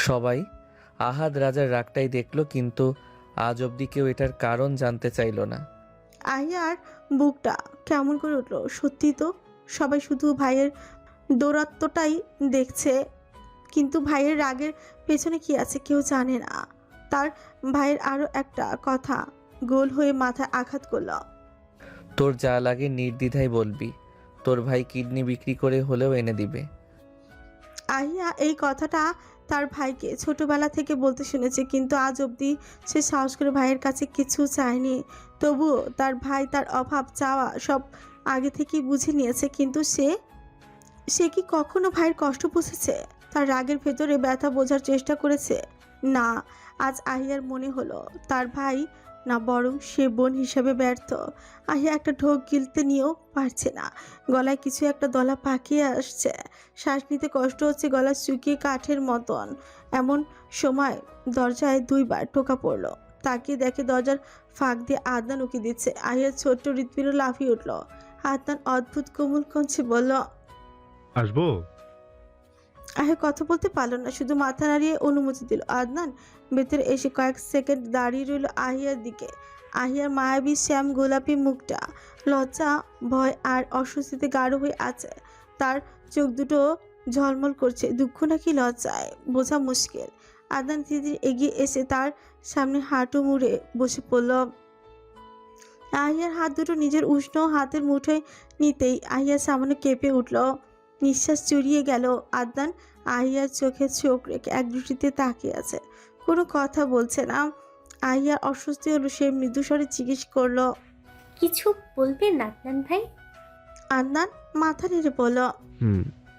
সবাই আহাদ রাজার রাগটাই দেখল, কিন্তু আজ অবধি কেউ এটার কারণ জানতে চাইল না। আহিয়ার বুকটা কেমন করে উঠলো। সত্যি তো, সবাই শুধু ভাইয়ের দৌরাত্মটাই দেখছে, কিন্তু ভাইয়ের রাগের পেছনে কি আছে কেউ জানে না। তার ভাইয়ের আরো একটা কথা গোল হয়ে মাথায় আঘাত করলো। তোর যা লাগে নির্দ্বিধায় বলবি, তোর ভাই কিডনি বিক্রি করে হলেও এনে দিবে। আহিয়া এই কথাটা তার ভাইকে ছোটবেলা থেকে বলতে শুনেছে, কিন্তু আজ অবধি সে সাহস করে ভাইয়ের কাছে কিছু চায়নি। তবুও তার ভাই তার অভাব চাওয়া সব আগে থেকেই বুঝে নিয়েছে, কিন্তু সে সে কি কখনো ভাইয়ের কষ্ট বুঝেছে? তার রাগের ভেতরে ব্যথা বোঝার চেষ্টা করেছে? না। আজ আহিয়ার মনে হলো তার ভাই না, বরং সে বোন হিসেবে ব্যর্থ। আহিয়া একটা ঢোক গিলতে নিয়েও পারছে না। গলায় কিছু একটা দলা পাকিয়ে আসছে, শ্বাস নিতে কষ্ট হচ্ছে, গলা শুকিয়ে কাঠের মতন। এমন সময় দরজায় দুইবার টোকা পড়লো। তাকিয়ে দেখে দরজার ফাঁক দিয়ে আদনান উকি দিচ্ছে। আহিয়ার ছোট্ট হৃৎপিণ্ড লাফিয়ে উঠল। আদনান অদ্ভুত কোমল কঞ্চে বলল, আসবো? আহিয়া কথা বলতে পারল না, শুধু মাথা নাড়িয়ে অনুমতি দিল। আদনান ভেতরে এসে কয়েক সেকেন্ড দাঁড়িয়ে রইল আহিয়ার দিকে। আহিয়ার মায়াবী শ্যাম গোলাপি মুখটা লজ্জা, ভয় আর অস্বস্তিতে গাঢ় হয়ে আছে। তার চোখ দুটো ঝলমল করছে, দুঃখ নাকি লজ্জায় বোঝা মুশকিল। আদনান ধীরে ধীরে এগিয়ে এসে তার সামনে হাঁটু মুড়ে বসে পড়ল। আহিয়ার হাত দুটো নিজের উষ্ণ হাতের মুঠোয় নিতেই আহিয়ার সামান্য কেঁপে উঠল, নিঃশ্বাস জড়িয়ে গেল। আদনান আহিয়ার চোখে চোখ রেখে এক দৃষ্টিতে তাকিয়ে আছে, কোনো কথা বলছে না। আহিয়ার অস্বস্তি হলো, সে মৃদুস্বরে জিজ্ঞেস করলো, কিছু বলবেন আদনান ভাই? আদনান মাথা নেড়ে বলল।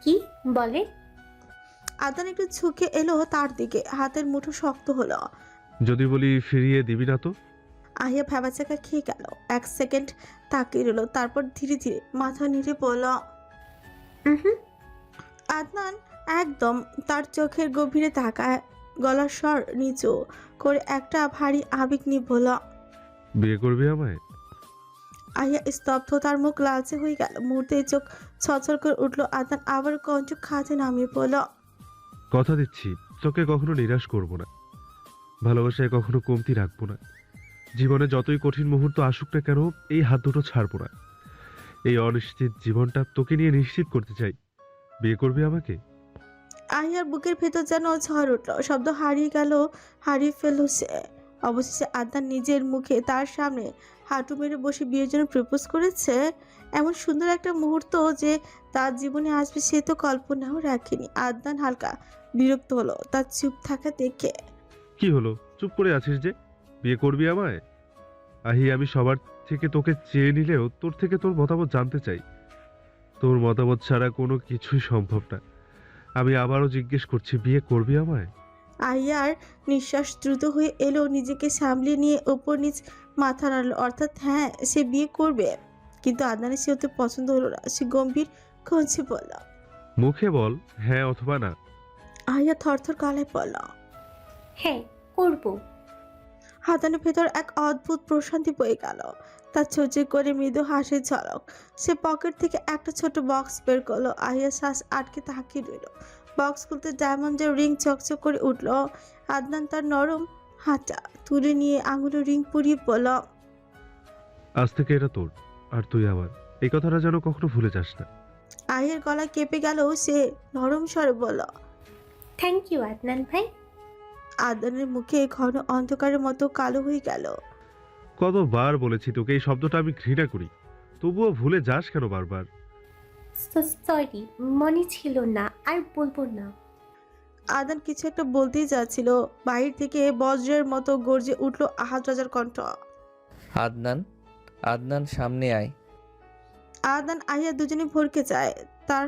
কি বলে? আদনান একটু ঝুঁকে এলো তার দিকে, হাতের মুঠো শক্ত হলো। যদি বলি ফিরিয়ে দিবি না তো? আহিয়া ভ্যাবাচাকা খেয়ে গেল, এক সেকেন্ড তাকিয়ে রইল, তারপর ধীরে ধীরে মাথা নেড়ে বলল। আদনান একদম তার চোখের গভীরে তাকায়, গলার স্বর নিচু করে একটা ভারী আবেগ নিয়ে বলল, বিয়ে করবি আমায়? আহিয়া স্তব্ধ, তার মুখ লালচে হয়ে গেল, মুহূর্তে চোখ ছলছল করে উঠল। আদনান আবার কঞ্চ খাতে নামিয়ে বলল, কথা দিচ্ছি তোকে কখনো নিরাশ করব না, ভালোবাসায় কখনো কমতি রাখবো না। জীবনে যতই কঠিন মুহূর্ত আসুক না কেন, এই হাত দুটো ছাড়বো না। এই অনিশ্চিত জীবনটা তোকে নিয়ে নিশ্চিত করতে চাই। বিয়ে করবি আমাকে? আহিয়ার বুকের ভেতর যেন ঝড় উঠল, শব্দ হারিয়ে গেল, হারিয়ে ফেলল সে। অবশেষে আদনান নিজের মুখে তার সামনে হাঁটু মেরে বসে বিয়ের জন্য প্রপোজ করেছে। এমন সুন্দর একটা মুহূর্ত যে তার জীবনে আসবে সে তো কল্পনাও রাখেনি। আদনান হালকা বিরক্ত হলো তার চুপ থাকা দেখে। কি হলো, চুপ করে আছিস যে? বিয়ে করবি আমায়? আহি, আমি সবার থেকে তোকে চেয়ে নিলেও তোর থেকে তোর মতামত জানতে চাই। তোর মতামত ছাড়া কোনো কিছুই সম্ভব না। আমি আবারও জিজ্ঞেস করছি, বিয়ে করবি আমায়? আহিয়ার নিঃশ্বাস দ্রুত হয়ে এলো, নিজেকে সামলে নিয়ে ওপর নিচ মাথা নাড়লো, অর্থাৎ হ্যাঁ সে বিয়ে করবে। কিন্তু আদনানের সে হতে পছন্দ হলো না, সে গম্ভীর কঞ্চে বলল। মুখে বল হ্যাঁ অথবা না। আহিয়া থরথর গলায় বলল। হ্যাঁ, করব। হাতানের ভেতর এক অদ্ভুত প্রশান্তি বয়ে গেল, তার ছোচে করে মৃদু হাসির ঝলক। সে পকেট থেকে একটা ছোট বক্স বের করলো। আহিয়া শ্বাস আটকে তাকিয়ে রইল। বক্স খুলতে ডায়মন্ডের রিং চকচক করে উঠল। আদনান তার নরম হাতটা তুলে নিয়ে আঙুলে রিং পরিয়ে বলল, আজ থেকে এটা তোর আর তুই আমার, এই কথাটা যেন কখনো ভুলে যাস না। আহিয়ার গলা কেঁপে গেল, সে নরম স্বরে বলল। থ্যাংক ইউ আদনান ভাই। আদনানের মুখে ঘন অন্ধকারের মতো কালো হয়ে গেল। কতবার বলেছি তোকে এই শব্দটা আমি ঘৃণা করি, তবুও ভুলে যাস কেন বারবার? সরি, মনে ছিল না, আর বলবো না। আদান কিছু একটা বলতেই যাচ্ছিল, বাহির থেকে বজ্রের মতো গর্জে উঠল আহাদ রাজার কণ্ঠ। আদনান, আদনান সামনে আয়। আদান আহিয়া দুজনে ভরকে যায়। তার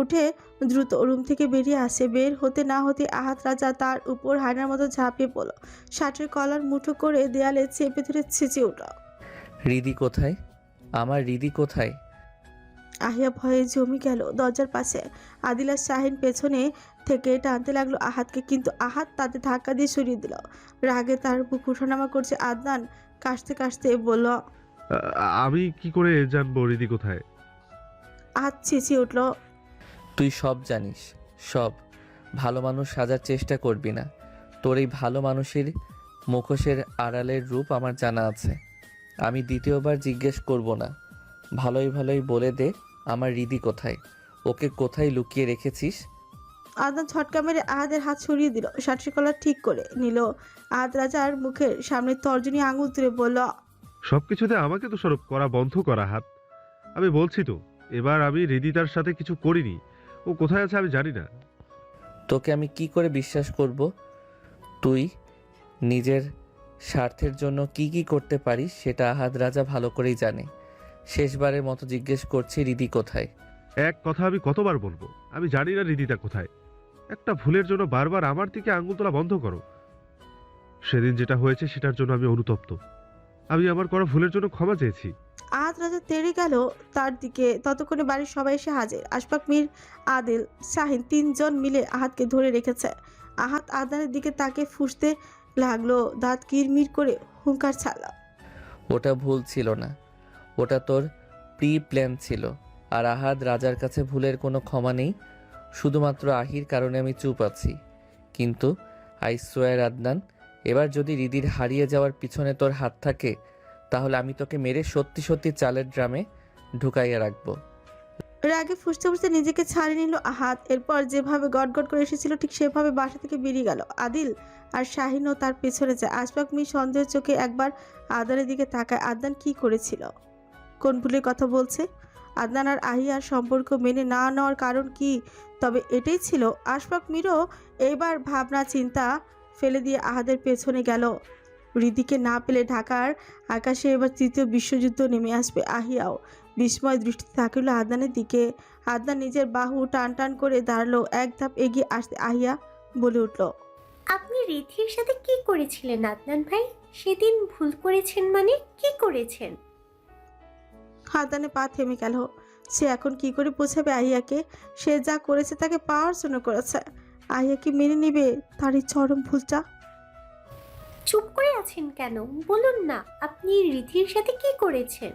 উঠে দ্রুত রুম থেকে বেরিয়ে আসে। বের হতে না হতে আহাদ রাজা তার উপর হায়নার মতো ঝাঁপিয়ে পড়ল, শার্টের কলার মুঠো করে দেয়ালে চেপে ধরে ছেঁচে উঠল। রিদি কোথায়? আমার রিদি কোথায়? আহিয়া ভয়ে জমি গেল দরজার পাশে। আদিলা শাহিন পেছনে থেকে টানতে লাগলো আহাদকে, কিন্তু আহাদ তাদের ধাক্কা দিয়ে সরিয়ে দিল। রাগে তার বুক উঠানামা করছে। আদনান কাশতে কাশতে বলল, আমি কি করে জানবো রিদি কোথায়? আহাদ চেঁচিয়ে উঠল। তুই সব জানিস, সব। ভালো মানুষ সাজার চেষ্টা করবি না। তোর এই ভালো মানুষের মুখোশের আড়ালের রূপ আমার জানা আছে। আমি দ্বিতীয়বার জিজ্ঞেস করব না। ভালোই ভালোই বলে দে, আমার হৃদি কোথায়? ওকে কোথায় লুকিয়ে রেখেছিস? আদনান ঝটকা মেরে আহাদের হাত সরিয়ে দিল, শার্টের কলার ঠিক করে নিল। আহাদ রাজার মুখের সামনে তর্জনী আঙুল তুলে বলল, সবকিছুতে আমাকে দোষারোপ করা বন্ধ করা হাত। আমি বলছি তো, এবার আমি হৃদিতার সাথে কিছু করিনি। ও কোথায় আছে আমি জানি না। তোকে আমি কি করে বিশ্বাস করব? তুই নিজের স্বার্থের জন্য কি কি করতে পারিস সেটা আহাদ রাজা ভালো করেই জানে। শেষবারের মতো জিজ্ঞেস করছি, হৃদি কোথায়? এক কথা আমি কতবার বলবো, আমি জানি না হৃদিতা কোথায়। একটা ভুলের জন্য বারবার আমার দিকে আঙ্গুল তোলা বন্ধ করো। সেদিন যেটা হয়েছে সেটার জন্য আমি অনুতপ্ত। আমি আমার করা ভুলের জন্য ক্ষমা চেয়েছি। আহাদ রাজা তেড়ে গেল তার দিকে। ততক্ষণে বাড়ির সবাই এসে হাজির। আশফাক, মীর, আদিল, শাহিন তিনজন মিলে আহাদকে ধরে রেখেছে। আহাদ আদনানের দিকে তাকে ফুঁসতে লাগলো, দাঁত কিরমির করে হুঙ্কার ছাড়ল। ওটা ভুল ছিল না, ওটা তোর প্রি প্ল্যান ছিল। আর আহাদ রাজার কাছে ভুলের কোনো ক্ষমা নেই। শুধুমাত্র আহির কারণে আমি চুপ আছি। কিন্তু আই সোয়ার আদনান, এবার যদি হৃদির হারিয়ে যাওয়ার পিছনে তোর হাত থাকে, তাহলে আমি তোকে মেরে সত্যি সত্যি চালের ড্রামে ঢুকাইয়া রাখবো। রাগে ফুঁসতে ফুঁসতে নিজেকে ছাড়িয়ে নিল আহাদ। এরপর যেভাবে গটগট করে এসেছিল ঠিক সেভাবে বাসা থেকে বেরিয়ে গেল। আদিল আর শাহিনও তার পেছনে যায়। আশফাক মীর সন্দেহের চোখে একবার আদনানের দিকে তাকায়। আদনান কি করেছিল? কোন ভুলের কথা বলছে? আদনান আর আহিয়ার সম্পর্ক মেনে না নেওয়ার কারণ কি? তবে এটাই ছিল। আশফাক মীরও এইবার ভাবনা চিন্তা ফেলে দিয়ে আহাদের পেছনে গেল। হৃদিকে না পেলে ঢাকার আকাশে এবার তৃতীয় বিশ্বযুদ্ধ নেমে আসবে। আহিয়াও বিস্ময় দৃষ্টিতে তাকিল আদনানের দিকে। আদনান নিজের বাহু টান টান করে দাঁড়ালো। এক ধাপ এগিয়ে আসতে আহিয়া বলে উঠল, আপনি রিথির সাথে কি করেছিলেন আদনান ভাই? সেদিন ভুল করেছেন মানে কি করেছেন? আদনানের পা থেমে গেল। সে এখন কি করে বোঝাবে আহিয়াকে? সে যা করেছে তাকে পাওয়ার জন্য করেছে। আহিয়া কি মেনে নেবে তার এই চরম ভুলটা? চুপ করে আছেন কেন? বলুন না, আপনি রিথির সাথে কি করেছেন?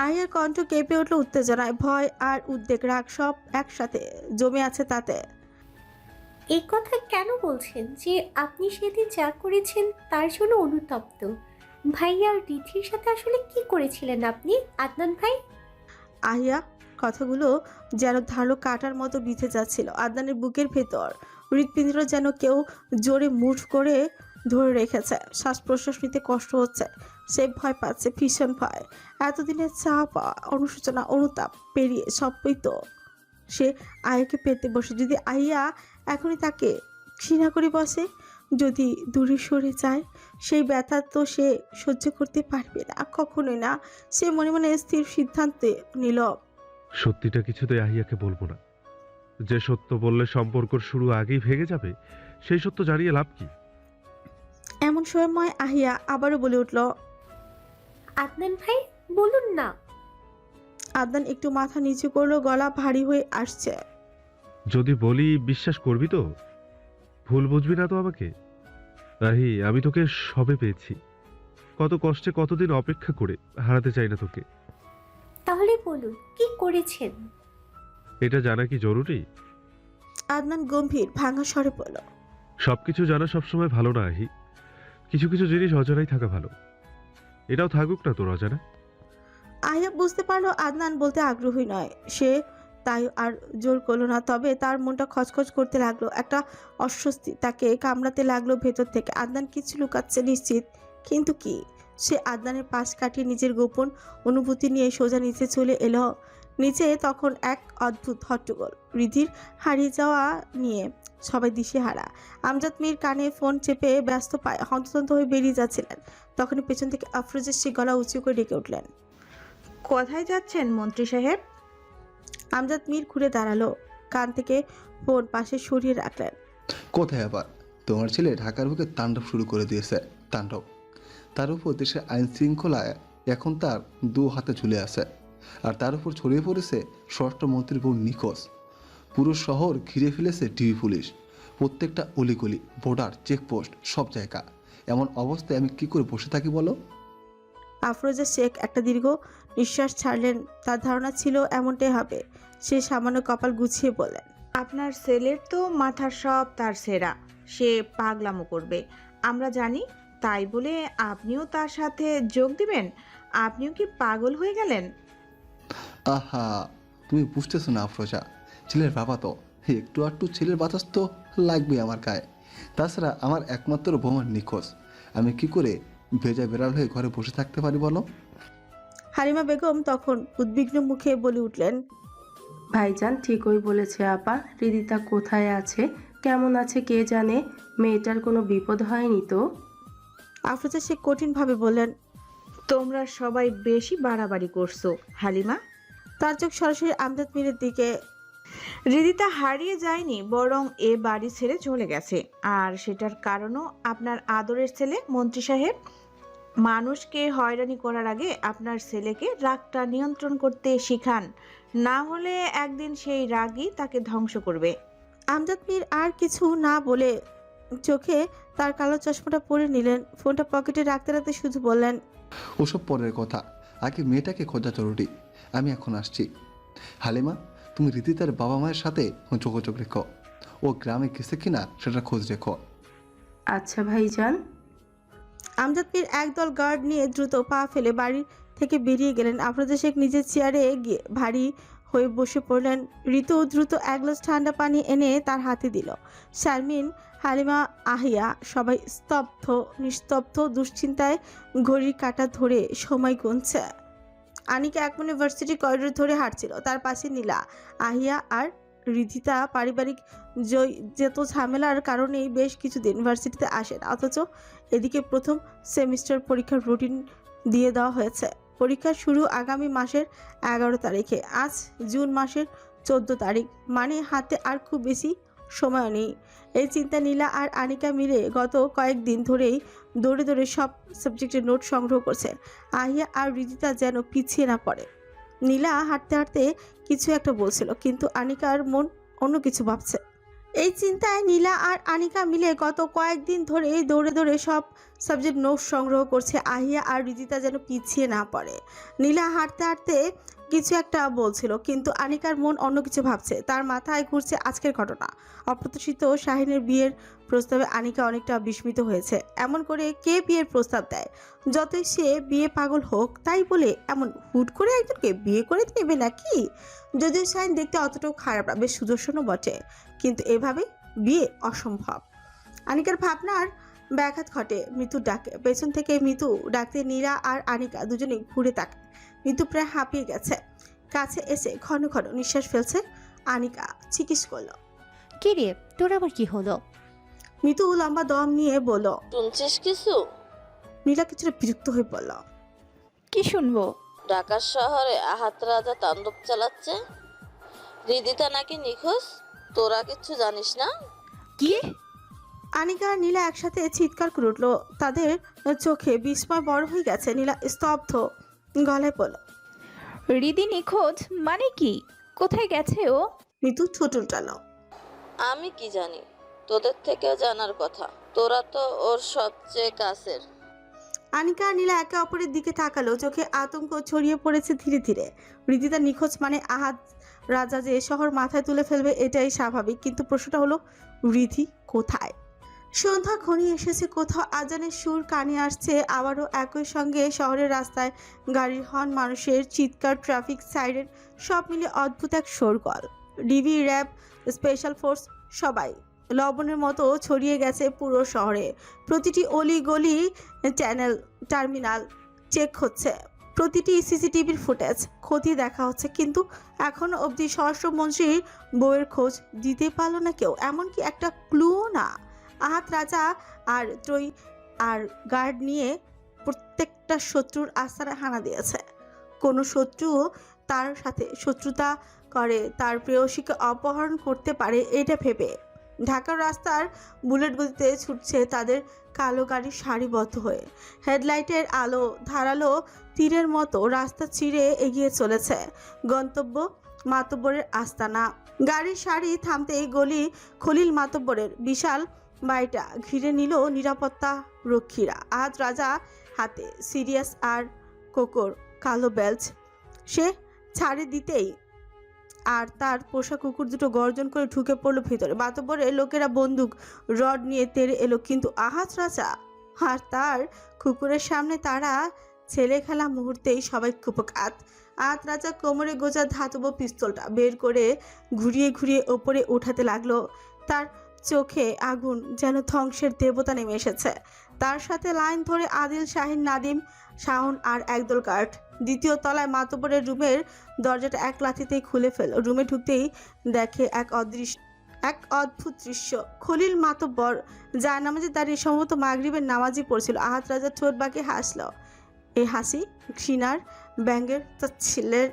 আহিয়ার কণ্ঠ কেঁপে উঠল উত্তেজনায়। ভয় আর উদ্বেগ, রাগ সব একসাথে জমে আছে তাতে। এই কথা কেন বলছেন যে আপনি সেদিন যা করেছেন তার জন্য অনুতপ্ত? ভাইয়া রিথির সাথে আসলে কি করেছিলেন আপনি আদনান ভাই? আহিয়া কথাগুলো যেন ধারালো কাটার মতো বিঁধে যাচ্ছিল আদনানের বুকের ভেতর। হৃৎপিণ্ড যেন কেউ জোরে মুঠ করে ধরে রেখেছে। শ্বাস প্রশ্বাস নিতে কষ্ট হচ্ছে। সে ভয় পাচ্ছে, ভীষণ ভয়। এতদিনের চাপ, অনুশোচনা, অনুতাপ পেরিয়ে সবই তো সে আয়াকে পেতে বসে। যদি আইয়া এখনই তাকে ঘৃণা করে বসে, যদি দূরে সরে যায়, সেই ব্যথা তো সে সহ্য করতে পারবে না, কখনোই না। সে মনে মনে স্থির সিদ্ধান্তে নিল, সত্যিটা কিছুতেই আহিয়াকে বলবো না। যে সত্য বললে সম্পর্কর শুরু আগেই ভেঙে যাবে, সেই সত্য জানিয়ে লাভ কি? এমন সময় আহিয়া আবারও বলে উঠল, আদনান ভাই বলুন না। আদনান একটু মাথা নিচু করলো, গলা ভারী হয়ে আসছে। যদি বলি বিশ্বাস করবি তো? ভুল বুঝবি না তো আমাকে? আহি, আমি তোকে সবে পেয়েছি। কত কষ্টে, কতদিন অপেক্ষা করে। হারাতে চাই না তোকে। তাহলে বলুন কি করেছেন? এটা জানা কি জরুরি? আদনান গম্ভীর ভাঙা স্বরে বলল, সবকিছু জানা সবসময় ভালো না আহি। কিছু কিছু জিনিস অজানাই থাকা ভালো। এটাও থাকুক না তোর অজানা। আহিয়া বুঝতে পারলো আদনান বলতে আগ্রহী নয়। সে তাই আর জোর করলো না। তবে তার মনটা খচখচ করতে লাগলো। একটা অস্বস্তি তাকে কামড়াতে লাগলো ভেতর থেকে। আদনান কিছু লুকাচ্ছে নিশ্চিত, কিন্তু কি? সে আদনানের পাশ কাটিয়ে নিজের গোপন অনুভূতি নিয়ে সোজা নিচে চলে এলো। নিচে তখন এক অদ্ভুত হট্টগোল। রিধির হারিয়ে যাওয়া নিয়ে সবাই দিশেহারা। আমজাদ মীর কানে ফোন চেপে ব্যস্ত পায় হন্তদন্ত হয়ে বেরিয়ে যাচ্ছিলেন। তখনই পেছন থেকে আফরোজের সে গলা উঁচু করে ডেকে উঠলেন, কোথায় যাচ্ছেন মন্ত্রী সাহেব? আমজাদ মীর ঘুরে দাঁড়ালো, কান থেকে ফোন পাশে সরিয়ে রাখলেন। কোথায় আবার? তোমার ছেলে ঢাকার বুকে তাণ্ডব শুরু করে দিয়েছে। তাণ্ডব। তার উপর দেশের আইন শৃঙ্খলায় এখন তার দু হাতে ঝুলে আছে। আর তার উপর ছড়িয়ে পড়েছে স্বরাষ্ট্রমন্ত্রীর বোন নিখোঁজ। পুরো শহর ঘিরে ফেলেছে ডিবি পুলিশ। প্রত্যেকটা অলিগলি, বর্ডার, চেকপোস্ট, সব জায়গা। এমন অবস্থায় আমি কি করে বসে থাকি বলো? আফরোজা শেখ একটা দীর্ঘ নিঃশ্বাস ছাড়লেন। তার ধারণা ছিল এমনটাই হবে। সে সামান্য কপাল গুছিয়ে বললেন, আপনার ছেলের তো মাথার সব তার সেরা, সে পাগলামো করবে আমরা জানি, তাই বলে আপনিও তার সাথে যোগ দিবেন? আপনিও কি পাগল হয়ে গেলেন? আহা, তুমি বুঝতেছো না আফরোজা, ছেলের বাবা তো, একটু আধটু ছেলের বাতাস তো লাগবে আমার গায়ে। তাছাড়া আমার একমাত্র বোমার নিখোঁজ, আমি কি করে ভেজা বেড়াল হয়ে ঘরে বসে থাকতে পারি বলো? হালিমা বেগম তখন উদ্বিগ্ন মুখে বলে উঠলেন, ভাইজান ঠিকই বলেছে আপা, হৃদিতা কোথায় আছে, কেমন আছে কে জানে, মেয়েটার কোনো বিপদ হয়নি তো? আফরোজা শেখ কঠিনভাবে বললেন। তোমরা সবাই বেশি বাড়াবাড়ি করছো হালিমা। তার চোখ সরাসরি আমজাদ মীরের দিকে। হৃদিতা হারিয়ে যায়নি, বরং এ বাড়ি ছেড়ে চলে গেছে। আর সেটার কারণও আপনার আদরের ছেলে মন্ত্রী সাহেব। মানুষকে হয়রানি করার আগে আপনার ছেলেকে রাগটা নিয়ন্ত্রণ করতে শিখান, না হলে একদিন সেই রাগই তাকে ধ্বংস করবে। আমজাদ মীর আর কিছু না বলে চোখে তার কালো চশমাটা পরে নিলেন। ফোনটা পকেটে রাখতে রাখতে শুধু বললেন, ওসব পরের কথা, আগে মেয়েটাকে খোঁজা জরুরি। আমি এখন আসছি। হালিমা, তুমি রীতিতার বাবা মায়ের সাথে যোগাযোগ রেখো, ও গ্রামে গেছে কিনা সেটা খোঁজ রেখো। আচ্ছা ভাইজান। আমজাদ মীর একদল গার্ড নিয়ে দ্রুত পা ফেলে বাড়ি থেকে বেরিয়ে গেলেন। আফরোজা শেখ নিজের চেয়ারে গিয়ে ভারী হয়ে বসে পড়লেন। ঋতু দ্রুত এক গ্লাস ঠান্ডা পানি এনে তার হাতে দিল। শারমিন, হালিমা, আহিয়া সবাই স্তব্ধ, নিস্তব্ধ, দুশ্চিন্তায় ঘড়ির কাঁটা ধরে সময় গুনছে। আনিকা এক মনে ভার্সিটি করিডোর ধরে হাঁটছিল, তার পাশে নীলা, আহিয়া আর রিধিতা। পারিবারিক যত ঝামেলার কারণেই বেশ কিছুদিন ভার্সিটিতে আসে না, অথচ এদিকে প্রথম সেমিস্টার পরীক্ষার রুটিন দিয়ে দেওয়া হয়েছে। পরীক্ষা শুরু আগামী মাসের 11 তারিখে, আজ জুন মাসের 14 তারিখ, মানে হাতে আর খুব বেশি সময় নেই। এই চিন্তা নীলা আর আনিকা মিলে গত কয়েকদিন ধরেই দৌড়ে দৌড়ে সব সাবজেক্টের নোট সংগ্রহ করছে। আহিয়া আর রিদিতা যেন পিছিয়ে না পড়ে। নীলা হাঁটতে হাঁটতে কিছু একটা বলছিল, কিন্তু আনিকার মন অন্য কিছু ভাবছে। এই চিন্তায় নীলা আর আনিকা মিলে গত কয়েকদিন ধরে দৌড়ে দৌড়ে সব সাবজেক্ট নোট সংগ্রহ করছে। আহিয়া আর রিদিতা যেন পিছিয়ে না পড়ে। নীলা হাঁটতে হাঁটতে কিছু একটা বলছিল, কিন্তু আনিকার মন অন্য কিছু ভাবছে। তার মাথায় ঘুরছে আজকের ঘটনা, অপ্রত্যাশিত শাহিনের বিয়ের প্রস্তাবে আনিকা অনেকটা বিস্মিত হয়েছে। এমন করে কে বিয়ের প্রস্তাব দেয়? যতই সে বিয়ে পাগল হোক, তাই বলে এমন হুট করে একজনকে বিয়ে করে নেবে নাকি? যদিও শাহিন দেখতে অতটাও খারাপ না, বেশ সুদর্শনও বটে, কিন্তু এভাবে বিয়ে অসম্ভব। আনিকার ভাবনার ব্যাঘাত ঘটে মৃত্যুর ডাকে। পেছন থেকে মৃত্যু ডাকতে নীলা আর আনিকা দুজনেই ঘুরে তাকায়। মৃত্যু প্রায় হাঁপিয়ে গেছে, কাছে এসে ঘন ঘন নিঃশ্বাস ফেলছে। আনিকা জিজ্ঞেস করলো, কি রে, তোর আবার কি হলো? মৃত্যু লম্বা দম নিয়ে বলল, শুনছিস কিছু? নীলা কিছুটা বিরক্ত হয়ে বলল, কি শুনবো? ঢাকা শহরে আহাত রাজা তাণ্ডব চালাচ্ছে, হৃদিতা নাকি নিখোঁজ। তোরা কিচ্ছু জানিস না? কি? আনিকা আর নীলা একসাথে চিৎকার করে উঠলো। তাদের চোখে বিস্ময় বড় হয়ে গেছে। নীলা স্তব্ধ গলায় বলল, রিদি নিখোঁজ মানে কি? কোথায় গেছে ও? মৃত্যু ঠোঁট উল্টালো। আমি কি জানি, তোদের থেকেও জানার কথা, তোরা তো ওর সবচেয়ে কাছের। আনিকা আর নীলা একে অপরের দিকে তাকালো, চোখে আতঙ্ক ছড়িয়ে পড়েছে ধীরে ধীরে। রিদিতা নিখোঁজ মানে আহাদ রাজা যে শহর মাথায় তুলে ফেলবে, এটাই স্বাভাবিক, কিন্তু প্রশ্নটা হলো রিধি কোথায়? সন্ধ্যা ঘনিয়ে এসেছে, কোথাও আজানের সুর কানে আসছে। আবারও একই সঙ্গে শহরের রাস্তায় গাড়ির হর্ন, মানুষের চিৎকার, ট্রাফিক সাইরেন, সব মিলে অদ্ভুত এক শোরগোল। ডিবি, র্যাব, স্পেশাল ফোর্স সবাই লবণের মতো ছড়িয়ে গেছে পুরো শহরে। প্রতিটি অলি গলি, চ্যানেল, টার্মিনাল চেক হচ্ছে, প্রতিটি সিসিটিভির ফুটেজ খতিয়ে দেখা হচ্ছে, কিন্তু এখনো অবধি স্বরাষ্ট্রমন্ত্রীর বউয়ের খোঁজ দিতে পারলো না কেউ, এমনকি একটা ক্লুও না। আহাত রাজা আর ত্রয়ী আর গার্ড নিয়ে প্রত্যেকটা শত্রুর আস্তানা হানা দিয়েছে। কোনো শত্রু তার সাথে শত্রুতা করে তার প্রেয়সীকে অপহরণ করতে পারে, এটা ভেবে ঢাকার রাস্তার বুলেট গতিতে ছুটছে তাদের কালো গাড়ি সারিবদ্ধ হয়ে। হেডলাইটের আলো ধারালো তীরের মতো রাস্তা চিরে এগিয়ে চলেছে গন্তব্য মাতব্বরের আস্তানা। গাড়ির সারি থামতেই গলি খলিল মাতব্বরের বিশাল বাড়িটা ঘিরে নিল নিরাপত্তা রক্ষীরা। আজ রাজা হাতে সিরিয়াস আর কোকর কালো বেল্ট। সে ছাড়ে দিতেই আর তার পোষা কুকুর দুটো গর্জন করে ঢুকে পড়লো ভিতরে। মাতব্বরের লোকেরা বন্দুক রড নিয়ে তেড়ে এলো, কিন্তু আহাত রাজা আর তার কুকুরের সামনে তারা ছেলে খেলা মুহূর্তেই সবাই কুপকাত। আহাত রাজা কোমরে গোজা ধাতব পিস্তলটা বের করে ঘুরিয়ে ঘুরিয়ে ওপরে উঠাতে লাগলো। তার চোখে আগুন, যেন ধ্বংসের দেবতা নেমে এসেছে। তার সাথে লাইন ধরে আদিল, শাহিন, নাদিম, শাওন আর একদল গার্ড। দ্বিতীয় তলায় মাতব্বরের রুমের দরজাটা এক লাথিতেই খুলে ফেল। রুমে ঢুকতেই দেখে এক অদ্ভুত দৃশ্য। খলিল মাতব্বর জায়নামাজে দাঁড়িয়ে সম্ভবত মাগরিবের নামাজই পড়ছিল। আহাত রাজা ঠোঁট বাঁকিয়ে হাসল। এই হাসি ঘৃণার, ব্যঙ্গের, তাচ্ছিল্যের।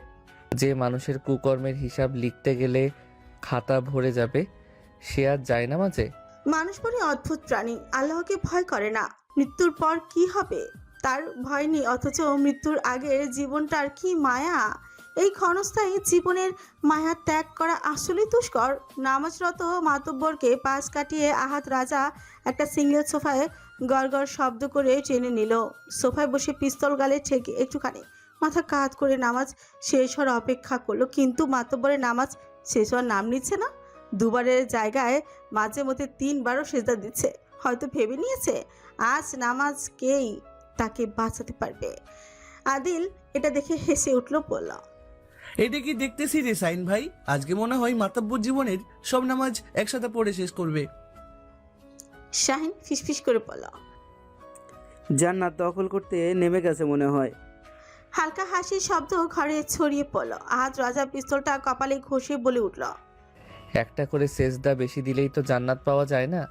যে মানুষের কুকর্মের হিসাব লিখতে গেলে খাতা ভরে যাবে, সে আর যায় না মাঝে। মানুষ বড়ই অদ্ভুত প্রাণী। আল্লাহকে ভয় করে না। মৃত্যুর পর কি হবে তার ভয় নেই, অথচ মৃত্যুর আগের জীবনটার কি মায়া। এই ক্ষণস্থায়ী জীবনের মায়া ত্যাগ করা আসলেই দুষ্কর। নামাজরত মাতব্বরকে পাশ কাটিয়ে আহাত রাজা একটা সিঙ্গেল সোফায় গড়গড় শব্দ করে টেনে নিল। সোফায় বসে পিস্তল গালে ঠেকে একটুখানি মাথা কাত করে নামাজ শেষ হওয়ার অপেক্ষা করলো, কিন্তু মাতব্বরের নামাজ শেষ হওয়ার নাম নিচ্ছে না। দুবারের জায়গায় মাঝে মধ্যে 3 বারও সেজদা দিচ্ছে। হয়তো ভেবে নিয়েছে আজ নামাজকেই তাকে বাঁচাতে পারবে। আদিল এটা দেখে হেসে উঠল, বলল, এটা কি দেখতেছি রে সাইন ভাই, আজকে মনে হয় মাতাব্বর জীবনের সব নামাজ একসাথে পড়ে শেষ করবে। শাহিন ফিসফিস করে বলল, জান্নাত দখল করতে নেমে গেছে মনে হয়। হালকা হাসির শব্দ ঘরে ছড়িয়ে পড়ল। আহাত রাজা পিস্তলটা কপালে ঘষে বলে উঠল, একটা করে সেজদা বেশি দিলেই তো জান্নাত পাওয়া যায় না,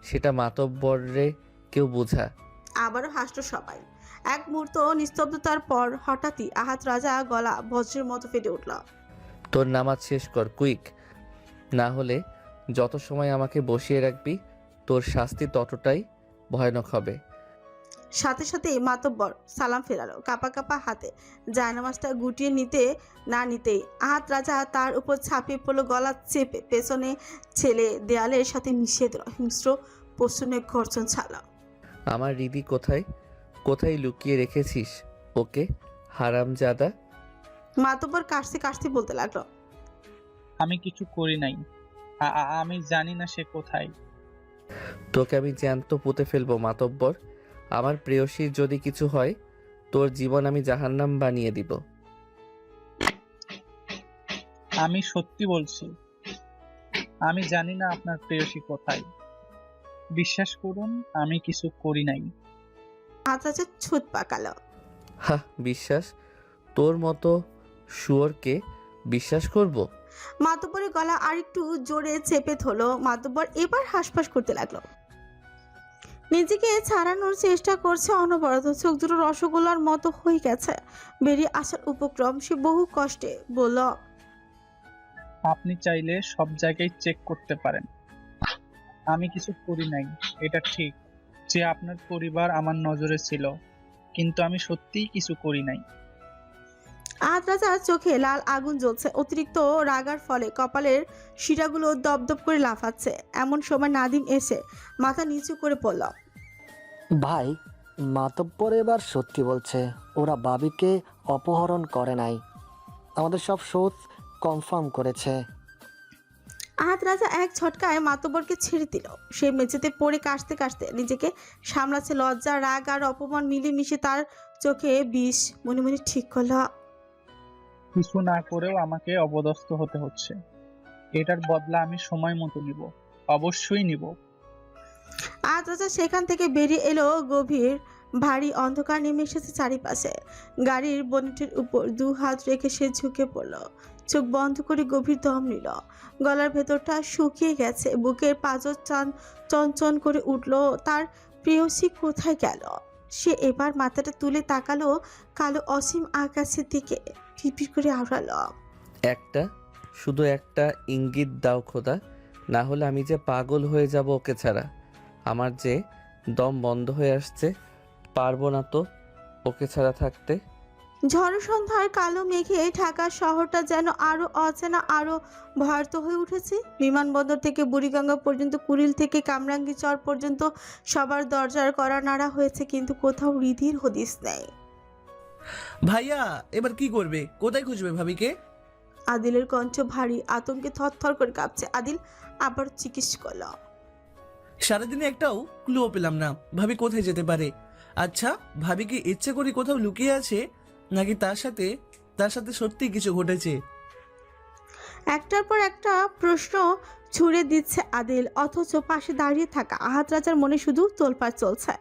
সেটা মাতব্বরে কেউ বোঝা। আবারও হাসল সবাই। এক মুহূর্ত নিস্তব্ধতার পর হঠাৎই আহাত রাজা গলা বজ্রের মতো ফেটে উঠল, তোর নামাজ শেষ কর কুইক, না হলে যত সময় আমাকে বসিয়ে রাখবি তোর শাস্তি ততটাই ভয়ানক হবে। সাথে সাথেই মাতব্বর সালাম ফেরালো কাপা কাপা হাতে। জায়নামাজটা গুটিয়ে নিতে না নিতেই আহাত রাজা তার উপর ছাপিয়ে পড়লো, গলা চেপে পেছনে ছেলে দেয়ালের সাথে মিশিয়ে দিল। হিংস্র পশুনের গর্জন ছাড়া। আমার রিদি কোথায় কোথায় লুকিয়ে রেখেছিস ওকে, হারামজাদা? মাতব্বর কাশতে কাশতে বলতে লাগলো, আমি কিছু করি নাই, আমি জানি না সে কোথায়। তোকে আমি জ্যান্ত পুঁতে ফেলবো মাতব্বর। আমার প্রেয়সীর যদি কিছু হয়, তোর জীবন আমি জাহান্নাম বানিয়ে দিব। আমি সত্যি বলছি, আমি জানি না আপনার প্রেয়সী কোথায়। বিশ্বাস করুন, আমি কিছু করি নাই। আহাত রাজা ছুট পাকালো। হা, বিশ্বাস? তোর মতো শুয়োরকে বিশ্বাস করব? মাতব্বরের গলা আরেকটু জোরে চেপে ধরলো। মাতব্বর এবার হাঁসফাঁস করতে লাগলো, নিজেকে ছাড়ানোর চেষ্টা করছে অনবরত। চোখ দুটো রসগোল্লার মতো হয়ে গেছে। বেরিয়ে আসার উপক্রম সে বহু কষ্টে বলল, আপনি চাইলে সব জায়গায় চেক করতে পারেন, আমি কিছু করি নাই। এটা ঠিক যে আপনার পরিবার আমার নজরে ছিল, কিন্তু আমি সত্যিই কিছু করি নাই। আহাত রাজার চোখে লাল আগুন জ্বলছে। অতিরিক্ত রাগার ফলে কপালের শিরাগুলো দপদপ করে লাফাচ্ছে। এমন সময় নাদিম এসে মাথা নিচু করে পড়ল, ভাই, মাতব্বর এবার সত্যি বলছে, ওরা বাবিকে অপহরণ করে নাই, আমাদের সব সোর্স কনফার্ম করেছে। আহাত রাজা এক ঝটকায় মাতব্বরকে ছেড়ে দিল। সে মেঝেতে পড়ে কাশতে কাশতে নিজেকে সামলাচ্ছে। লজ্জা, রাগ আর অপমান মিলেমিশে তার চোখে বিষ। মনে মনে ঠিক করল, কিছু না করেও আমাকে অপদস্থ হতে হচ্ছে, এটার বদলা আমি সময় মতো নিব, অবশ্যই নিব। আহাত রাজা সেখান থেকে বেরিয়ে এলো। গভীর ভারী অন্ধকার নেমে এসেছে চারিপাশে। গাড়ির বনেটের উপর 2 হাত রেখে সে ঝুঁকে পড়ল। চোখ বন্ধ করে গভীর দম নিল। গলার ভেতরটা শুকিয়ে গেছে। বুকের পাঁজর চনচন করে উঠল। তার প্রেয়সী কোথায় গেল? সে এবার মাথাটা তুলে তাকালো কালো অসীম আকাশের দিকে। ফিরফির করে আওড়ালো, শুধু একটা ইঙ্গিত দাও খোদা, না হলে আমি যে পাগল হয়ে যাব ওকে ছাড়া। আমার যে দম বন্ধ হয়ে আসছে, পারবো না তো ওকে ছাড়া থাকতে। ঝড় সন্ধ্যার কালো মেঘে ঢাকা শহরটা যেন আরো অচেনা, আরো ভয়ার্ত হয়ে উঠেছে। বিমানবন্দর থেকে বুড়িগঙ্গা পর্যন্ত, কুড়িল থেকে কামরাঙ্গি চর পর্যন্ত সবার দরজার করা নাড়া হয়েছে, কিন্তু কোথাও রিধির হদিস নেই। ভাইয়া এবার কি করবে, কোথায় খুঁজবে ভাবিকে? আদিলের কণ্ঠ ভারী, আতঙ্কে থরথর করে কাঁপছে। আদিল আবার জিজ্ঞেস করল, সারাদিনে একটাও ক্লুও পেলাম না ভাবি কোথায় যেতে পারে। আচ্ছা, ভাবি কি ইচ্ছে করে কোথাও লুকিয়ে আছে, নাকি তার সাথে সত্যি কিছু ঘটেছে? একটার পর একটা প্রশ্ন ছুড়ে দিচ্ছে আদিল, অথচ পাশে দাঁড়িয়ে থাকা আহাত রাজার মনে শুধু তোলপাড় চলছে।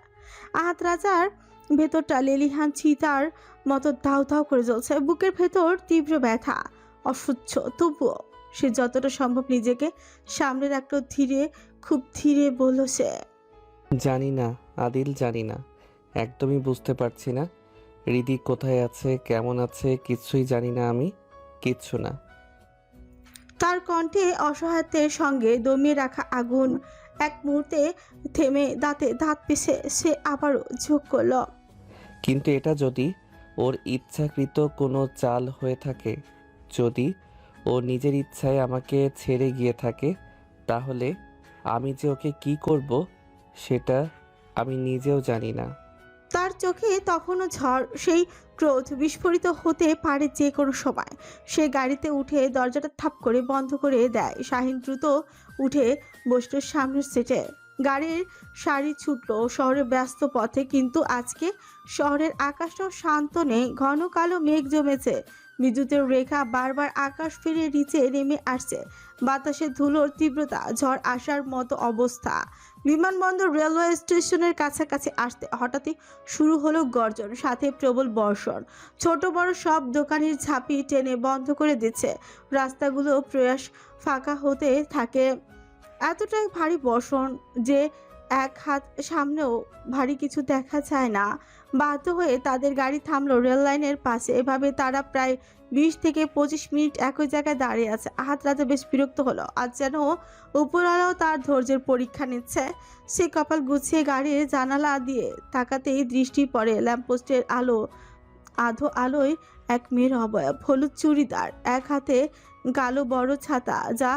আহাত রাজার ভেতরটা লেলিহান চিতার মতো দাউ দাউ করে জ্বলছে। বুকের ভেতর তীব্র ব্যথা, অসহ্য। তবুও সে যতটা সম্ভব নিজেকে সামনে রাখলো। ধীরে, খুব ধীরে বলল সে, জানি না আদিল, জানি না, একদমই বুঝতে পারছি না রিদি কোথায় আছে, কেমন আছে, কিচ্ছুই জানি না আমি, কিচ্ছু না। তার কণ্ঠে অসহায়ত্বের সঙ্গে দমিয়ে রাখা আগুন। এক মুহূর্তে থেমে দাঁতে দাঁত পিষে সে আবারও ঝোঁক করল, কিন্তু এটা যদি ওর ইচ্ছাকৃত কোনো চাল হয়ে থাকে, যদি ও নিজের ইচ্ছায় আমাকে ছেড়ে গিয়ে থাকে, তাহলে আমি যে ওকে কি করব সেটা আমি নিজেও জানি না। তার চোখে তখনও ঝড়, সেই ক্রোধ বিস্ফোরিত হতে পারে যে কোনো সময়। সে গাড়িতে উঠে দরজাটা ঠাপ করে বন্ধ করে দেয়। শাহিন দ্রুত উঠে বসল সামনের সিটে। গাড়ির সারি ছুটল শহরের ব্যস্ত পথে, কিন্তু আজকে শহরের আকাশটাও শান্ত নেই। ঘন কালো মেঘ জমেছে, বিদ্যুতের রেখা বারবার আকাশ ফিরে নিচে নেমে আসছে। বাতাসে ধুলোর তীব্রতা, ঝড় আসার মতো অবস্থা। বিমানবন্দর রেলওয়ে স্টেশনের কাছাকাছি আসতে হঠাৎই শুরু হলো গর্জন, সাথে প্রবল বর্ষণ। ছোট বড় সব দোকানের ঝাঁপি টেনে বন্ধ করে দিচ্ছে। রাস্তাগুলো প্রয়াস ফাঁকা হতে থাকে। এতটাই ভারী বর্ষণ যে এক হাত সামনেও ভারী কিছু দেখা যায় না। বাধ্য হয়ে তাদের গাড়ি থামলো রেল লাইনের পাশে। এভাবে তারা প্রায় 20 থেকে 25 মিনিট একই জায়গায় দাঁড়িয়ে আছে। আহাত রাজা বেশ বিরক্ত হলো। আজ যেন উপরওয়ালাও তার ধৈর্যের পরীক্ষা নিচ্ছে। সে কপাল গুছিয়ে গাড়ির জানালা দিয়ে তাকাতেই দৃষ্টি পড়ে ল্যাম্পপোস্টের আধো আলোয় এক মেয়ের অবয়ব। হলুদ চুড়িদার, এক হাতে কালো বড় ছাতা, যা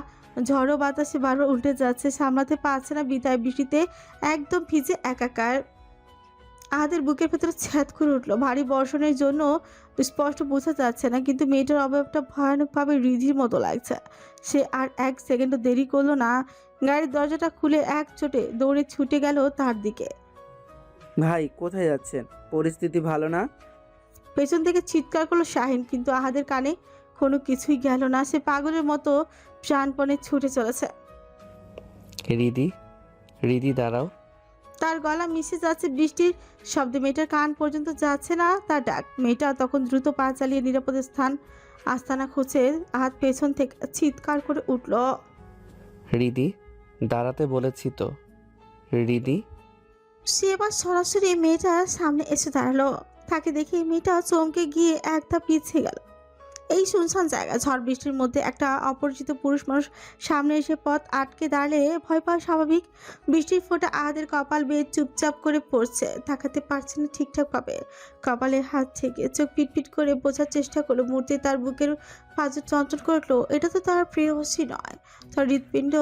ঝড়ো বাতাসে বারবার উল্টে যাচ্ছে। সামলাতে পারছে না বিদায়, বৃষ্টিতে একদম ভিজে একাকার। আহাদের বুকের ভেতরে ছ্যাদ করে উঠলো। ভারী বর্ষণের জন্য স্পষ্ট বোঝা যাচ্ছে না, কিন্তু মেয়েটার অবয়বটা ভয়ানকভাবে রিধির মতো লাগছে। সে আর এক সেকেন্ডও দেরি করলো না। গাড়ির দরজাটা খুলে এক চোটে দৌড়ে ছুটে গেল তার দিকে। ভাই কোথায় যাচ্ছেন? পরিস্থিতি ভালো না? পেছন থেকে চিৎকার করলো শাহিন, কিন্তু আহাদের কানে কোনো কিছুই গেল না। সে পাগলের মতো প্রাণপণে ছুটে চলেছে। রিদি দাঁড়াও। তার গলা মিশে যাচ্ছে বৃষ্টির শব্দে। মেয়েটার কান পর্যন্ত যাচ্ছে না তার ডাক। মেয়েটা তখন দ্রুত পা চালিয়ে নিরাপদ আস্তানা খুঁজে হাত পেছন থেকে চিৎকার করে উঠল, রিদি দাঁড়াতে বলেছি তো, রিদি। সে এবার সরাসরি মেয়েটার সামনে এসে দাঁড়ালো। তাকে দেখে মেয়েটা চমকে গিয়ে এক ধাপ পিছিয়ে গেল। এই শুনশান জায়গা, ঝড় বৃষ্টির মধ্যে একটা অপরিচিত পুরুষ মানুষ সামনে এসে পথ আটকে দাঁড়ালে ভয় পাওয়া স্বাভাবিক। বৃষ্টির ফোঁটা আহাদের কপাল বেয়ে চুপচাপ করে পড়ছে। তাকাতে পারছে না ঠিকঠাকভাবে। কপালের হাত থেকে চোখ পিটপিট করে বোঝার চেষ্টা করলো। মুহূর্তে তার বুকের পাঁজর চঞ্চল করে উঠলো। এটা তো তার প্রেয়সী নয়। তার হৃৎপিণ্ড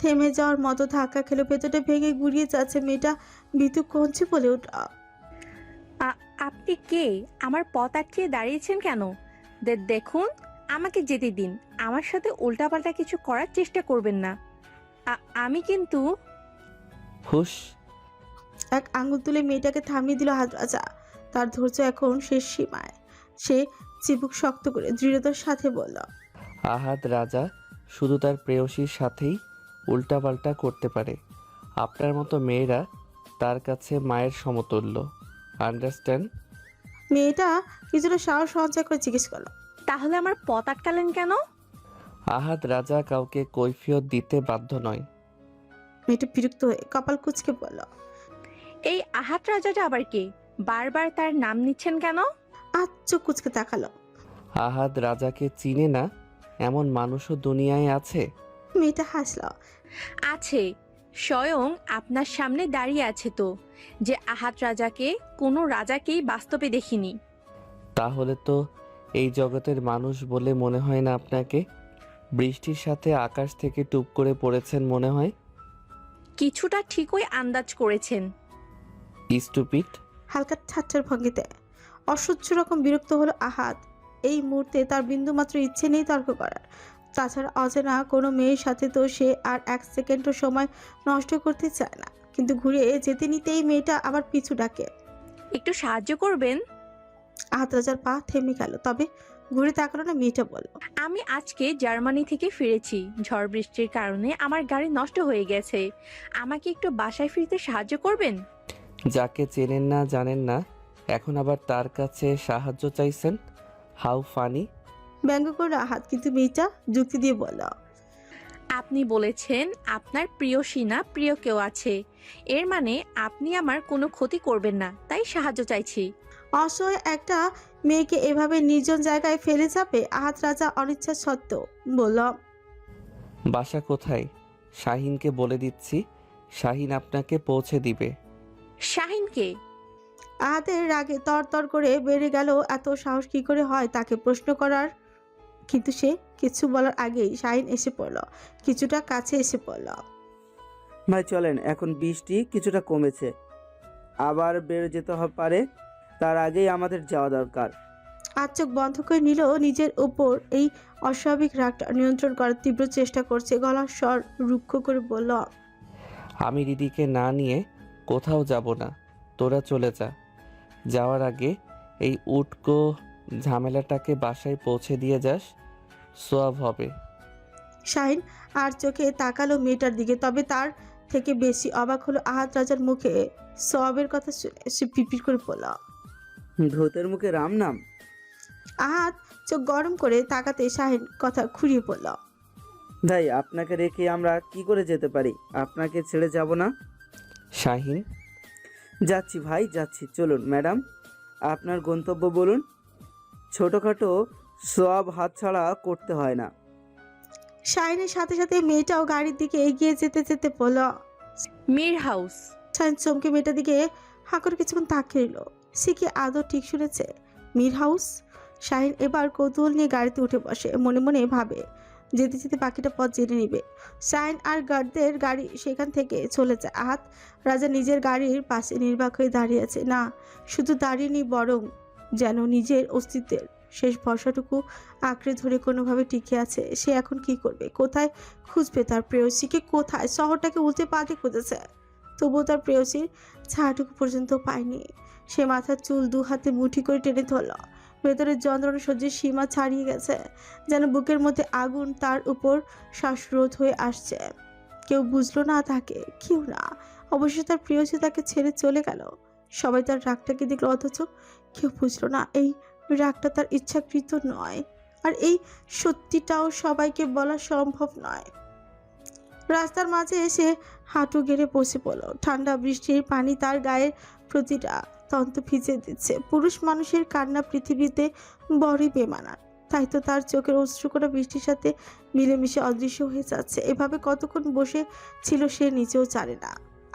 থেমে যাওয়ার মতো ধাক্কা খেলো। ভেতরটা ভেঙে গুড়িয়ে যাচ্ছে। মেয়েটা ভীতু কঞ্চি বলে উঠল, আপনি কে? আমার পথ আটকে দাঁড়িয়েছেন কেন? দেখুন, আমাকে যেতে দিন। আমার সাথে উল্টাপাল্টা কিছু করার চেষ্টা করবেন না। আমি কিন্তু। হুশ। এক আঙ্গুল তুলে মেয়েটাকে থামিয়ে দিল আহাদ রাজা। তার ধৈর্য এখন শেষ সীমায়। সে চিবুক শক্ত করে দৃঢ়তার সাথে বলল, আহাদ রাজা শুধু তার প্রেয়সীর সাথেই উল্টাপাল্টা করতে পারে। আপনার মতো মেয়েরা তার কাছে মায়ের সমতুল্য, আন্ডারস্ট্যান্ড? মেয়েটা কিছুটা সাহস সঞ্চয় করে জিজ্ঞেস করলো, তাহলে আমার পথ আটকালেন কেন? আহাদ রাজা কাউকে কৈফিয়ত দিতে বাধ্য নয়। মেয়েটা বিরক্ত হয়ে কপাল কুঁচকে বলল, এই আহাদ রাজাটা আবার কে? বারবার তার নাম নিচ্ছেন কেন? আজ চোখ কুঁচকে তাকালো। আহাদ রাজাকে চিনে না এমন মানুষও দুনিয়ায় আছে? মেয়েটা হাসলো, আছে, স্বয়ং আপনার সামনে দাঁড়িয়ে আছে তো। যে আহাদ রাজাকে কোনো রাজাকেই বাস্তবে দেখিনি। তাহলে তো এই জগতের মানুষ বলে মনে হয় না আপনাকে? বৃষ্টির সাথে আকাশ থেকে টুপ করে পড়েছেন মনে হয়। কিছুটা ঠিকই আন্দাজ করেছেন। স্টুপিড। হালকা ঠাট্টার ভঙ্গিতে অসহ্য রকম বিরক্ত হলো আহাদ। এই মুহূর্তে তার বিন্দুমাত্র ইচ্ছে নেই তর্ক করার। তাছাড়া অচেনা কোনো মেয়ের সাথে তো সে আর 1 সেকেন্ডও সময় নষ্ট করতে চায় না। কিন্তু ঘুরে যেতে নিতেই মেয়েটা আবার পিছু ডাকে। একটু সাহায্য করবেন? আহাত রাজার পা থেমে গেল, তবে ঘুরে তাকালো না। মেয়েটা বলল, আমি আজকে জার্মানি থেকে ফিরেছি। ঝড় বৃষ্টির কারণে আমার গাড়ি নষ্ট হয়ে গেছে। আমাকে একটু বাসায় ফিরতে সাহায্য করবেন? যাকে চেনেন না জানেন না, এখন আবার তার কাছে সাহায্য চাইছেন? How funny. ব্যঙ্গ করলো আহাত, কিন্তু মেয়েটা যুক্তি দিয়ে বলল, আপনি বলেছেন আপনার প্রিয়সী না প্রিয় কেউ আছে, এর মানে আপনি আমার কোনো ক্ষতি করবেন না, তাই সাহায্য চাইছি। অসহায় একটা মেয়েকে এভাবে নির্জন জায়গায় ফেলে যাবে? আহাত রাজা অনিচ্ছা সত্ত্বেও বলল, বাসা কোথায়? শাহিনকে বলে দিচ্ছি, শাহিন আপনাকে পৌঁছে দিবে। শাহিনকে? আহাতের রাগে তরতর করে বেড়ে গেল। এত সাহস কি করে হয় তাকে প্রশ্ন করার? কিন্তু সে কিছু বলার আগেই শাহিন এসে পড়ল, কিছুটা কাছে এসে পড়ল। ভাই চলেন, এখন বৃষ্টি কিছুটা কমেছে, আবার বেড়ে যেতে পারে, তার আগেই আমাদের যাওয়া দরকার। আর চোখ বন্ধ করে নিল। নিজের উপর এই অস্বাভাবিক রাগটা নিয়ন্ত্রণ করার তীব্র চেষ্টা করছে। গলার স্বর রুক্ষ করে বলল, আমি রিদিকে না নিয়ে কোথাও যাব না, তোরা চলে যা। যাওয়ার আগে এই উটকো ঝামেলাটাকে বাসায় পৌঁছে দিয়ে যাস, সোয়াব হবে। শাহিন আর চোখে তাকালো মেয়েটার দিকে, তবে তার থেকে বেশি অবাক হলো আহাত রাজার মুখে সবের কথা শুনে। সে পিপির করে বলল, ভূতের মুখে রাম নাম। আহাত চোখ গরম করে তাকাতে শাহিন কথা ঘুরিয়ে বলল, ভাই আপনাকে রেখে আমরা কি করে যেতে পারি? আপনাকে ছেড়ে যাব না। শাহিন, যাচ্ছি ভাই যাচ্ছি, চলুন। ম্যাডাম আপনার গন্তব্য বলুন। ছোটোখাটো সব হাতছাড়া করতে হয় না। শাহিনের সাথে সাথে মেয়েটাও গাড়ির দিকে এগিয়ে যেতে যেতে বলল, মির হাউস। শাহিন চমকে মেয়েটার দিকে হাঁকর কিছুক্ষণ তাকিয়ে রইল। সে কি আদৌ ঠিক শুনেছে? মির হাউস? শাহিন এবার কৌতূহল নিয়ে গাড়িতে উঠে বসে। মনে মনে ভাবে যেতে যেতে বাকিটা পথ জেনে নিবে। শাহিন আর গার্ডদের গাড়ি সেখান থেকে চলে যায়। আহাত রাজা নিজের গাড়ির পাশে নির্বাক হয়ে দাঁড়িয়ে আছে। না শুধু দাঁড়িয়ে বরং যেন নিজের অস্তিত্বের শেষ ভরসাটুকু আঁকড়ে ধরে কোনোভাবে টিকে আছে। সে এখন কি করবে? কোথায় খুঁজবে তার প্রেয়সীকে? কোথায়? শহরটাকে উল্টে পাল্টে খুঁজেছে, তবুও তার প্রেয়সীর ছায়াটুকু পর্যন্ত পায়নি। সে মাথার চুল 2 হাতে মুঠি করে টেনে ধরল। ভেতরের যন্ত্রণা সহ্যের সীমা ছাড়িয়ে গেছে, যেন বুকের মধ্যে আগুন তার উপর শ্বাসরোধ হয়ে আসছে। কেউ বুঝলো না তাকে, কেউ না। অবশ্যই তার প্রেয়সী তাকে ছেড়ে চলে গেল। সবাই তার রাগটাকে দেখলো, অথচ কেউ বুঝলো না এই রাগটা তার ইচ্ছাকৃত নয়। আর এই সত্যিটাও সবাইকে বলা সম্ভব নয়। রাস্তার মাঝে এসে হাঁটু গেড়ে বসে পড়ল। ঠান্ডা বৃষ্টির পানি তার গায়ের প্রতিটা তন্তু ভিজে দিচ্ছে। পুরুষ মানুষের কান্না পৃথিবীতে বড়ই বেমানান, তাই তো তার চোখের অশ্রুকণা বৃষ্টির সাথে মিলেমিশে অদৃশ্য হয়ে যাচ্ছে। এভাবে কতক্ষণ বসে ছিল সে নিজেও জানে না।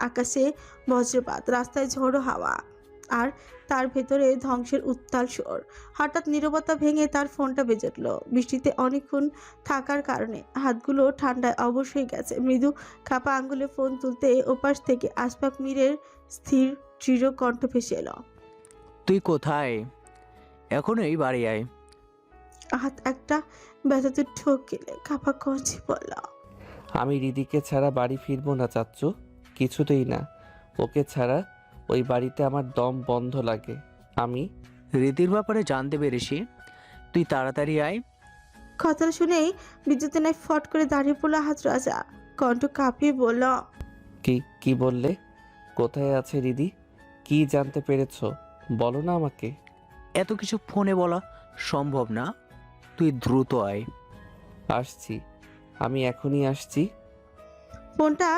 আকাশে বজ্রপাত, রাস্তায় ঝোড়ো হাওয়া, আর তার ভেতরে ধ্বংসের উত্তাল স্বর। হঠাৎ নীরবতা ভেঙে তার ফোনটা বেজে উঠল। বৃষ্টিতে অনেকক্ষণ থাকার কারণে হাতগুলো ঠান্ডায় অবশ হয়ে গেছে। মৃদু কাপা আঙ্গুলে ফোন তুলতে ওপাশ থেকে আশফাক মীরের স্থির দৃঢ় কণ্ঠ ভেসে এলো, তুই কোথায়? এখনই বাড়ি আয়। হাত একটা ব্যথাতে ঠোক গেলে কাপা কঞ্চি বলল, আমি রিদিকে ছাড়া বাড়ি ফিরবো না চাচ্চু, কিছুতেই না। ওকে ছাড়া ওই বাড়িতে আমার দম বন্ধ লাগে। আমি রীতির ব্যাপারে জানতে পেরেছি, তুই তাড়াতাড়ি আয়। কথাটা শুনেই বিদ্যুতের ন্যায় ফট করে দাঁড়িয়ে পড়ল হাত রাজা। কণ্ঠ কাঁপিয়ে বলল, কি বললে? কোথায় আছে রিদি? কি জানতে পেরেছো বলো না আমাকে। এত কিছু ফোনে বলা সম্ভব না, তুই দ্রুত আয়। আসছি, আমি এখনই আসছি। ফোনটা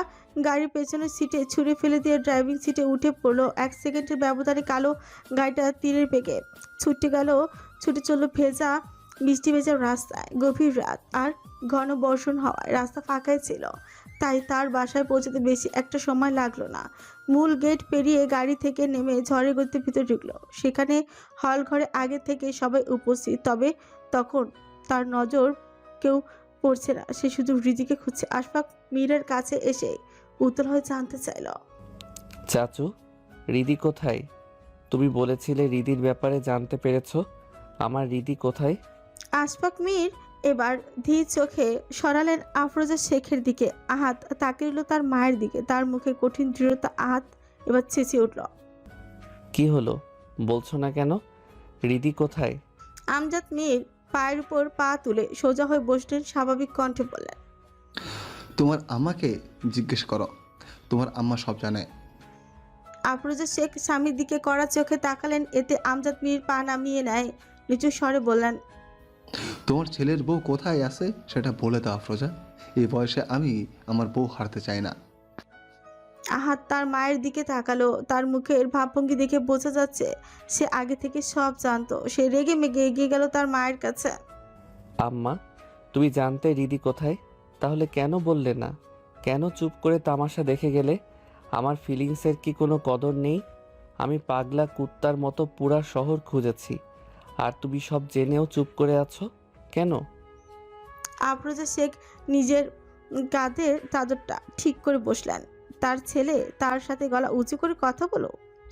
গাড়ির পেছনের সিটে ছুঁড়ে ফেলে দিয়ে ড্রাইভিং সিটে উঠে পড়লো। 1 সেকেন্ডের ব্যবধানে কালো গাড়িটা তীরের বেগে ছুটে চললো ভেজা বৃষ্টি ভেজা রাস্তায়। গভীর রাত আর ঘন বর্ষণ হওয়ায় রাস্তা ফাঁকাই ছিল, তাই তার বাসায় পৌঁছাতে বেশি একটা সময় লাগলো না। মূল গেট পেরিয়ে গাড়ি থেকে নেমে ঝড়ের গতিতে ভিতরে ঢুকলো। সেখানে হল ঘরে আগে থেকে সবাই উপস্থিত, তবে তখন তার নজর কেউ পড়ছে না। সে শুধু হৃদিকে খুঁজছে। আশফাক মীরের কাছে এসে উত্তর হয়ে জানতে চাইল, চাচু রিদি কোথায়? তুমি বলেছিলে রিদির ব্যাপারে জানতে পেরেছো, আমার রিদি কোথায়? আশফাক মীর এবার ধীর চোখে সরালেন আফরোজা শেখের দিকে। আহাত তাকিয়ে রইল তার মায়ের দিকে। তার মুখে কঠিন দৃঢ়তা। আহাত এবার চেঁচিয়ে উঠল। কি হলো বলছো না কেন? রিদি কোথায়? আমজাদ মীর পায়ের উপর পা তুলে সোজা হয়ে বসলেন। স্বাভাবিক কণ্ঠে বললেন, তোমার আম্মাকে জিজ্ঞেস করো, তোমার আম্মা সব জানে। আফরোজা শেখ স্বামীর দিকে কড়া চোখে তাকালেন। এতে আমজাদ মীর পা নামিয়ে নেয়। নিচু স্বরে বললেন, তোমার ছেলের বউ কোথায় আছে সেটা বলে দাও আফরোজা। এই বয়সে আমি আমার বউ হারতে চাই না। আহাত তার মায়ের দিকে তাকালো। তার মুখের ভাবভঙ্গি দেখে বোঝা যাচ্ছে সে আগে থেকে সব জানতো। সে রেগে মেগে এগিয়ে গেল তার মায়ের কাছে। আম্মা, তুমি জানতে রিদি কোথায়, তাহলে কেন বললে না? কেন চুপ করে তামাশা দেখে গেলে? আমার ফিলিংসের কি কোনো কদর নেই? আমি পাগলা কুত্তার মতো পুরা শহর খুঁজেছি, আর তুমি সব জেনেও চুপ করে আছো কেন? আফরোজা শেখ নিজের কাঁধের চাদরটা ঠিক করে বসলেন। তার ছেলে তার সাথে গলা উঁচু করে কথা বলো,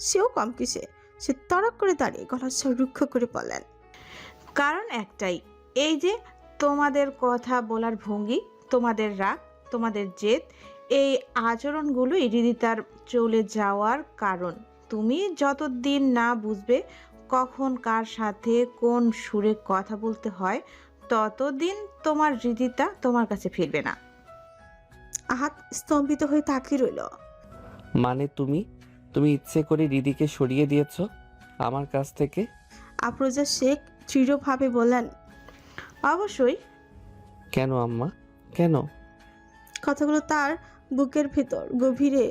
সেও কম কিসে। সে তড়ক করে দাঁড়িয়ে গলা রুক্ষ করে বললেন, কারণ একটাই, এই যে তোমাদের কথা বলার ভঙ্গি, তোমাদের রাগ, তোমাদের জেদ, এই আচরণগুলোই রিদিতার চলে যাওয়ার কারণ। তুমি যতদিন না বুঝবে কখন কার সাথে কোন সুরে কথা বলতে হয়, ততদিন তোমার রিদিতা তোমার কাছে ফিরবে না। আহাত স্তম্ভিত হয়ে তাকিয়ে রইল। মানে তুমি ইচ্ছে করে রিদিকে সরিয়ে দিয়েছো আমার কাছ থেকে? আফরোজা শেখ দৃঢ়ভাবে বললেন, অবশ্যই। কেন আম্মা, কেন? কথাগুলো তার বুকের ভেতর গভীরে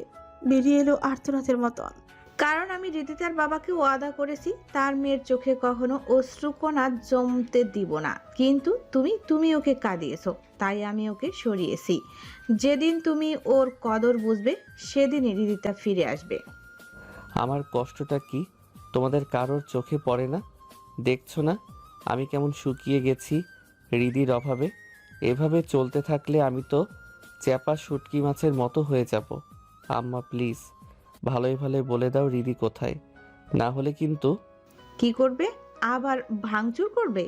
বেরিয়ে এলো আর্তনাদের মতন। কারণ আমি রিদিতার বাবাকে ওয়াদা করেছি তার মেয়ের চোখে কখনো অশ্রুকণা জমতে দিব না। কিন্তু তুমি ওকে কাঁদিয়েছো, তাই আমি ওকে সরিয়েছি। যেদিন তুমি ওর কদর বুঝবে সেদিনই রিদিতা ফিরে আসবে। আমার কষ্টটা কি তোমাদের কারোর চোখে পড়ে না? দেখছো না আমি কেমন শুকিয়ে গেছি রিদির অভাবে? এভাবে চলতে থাকলে আমি তো চ্যাপা শুটকি মাছের মতো হয়ে যাব। আম্মা প্লিজ ভালোই ভালোই বলে দাও রিদি কোথায়, না হলে কিন্তু। কি করবে? আবার ভাঙচুর করবে?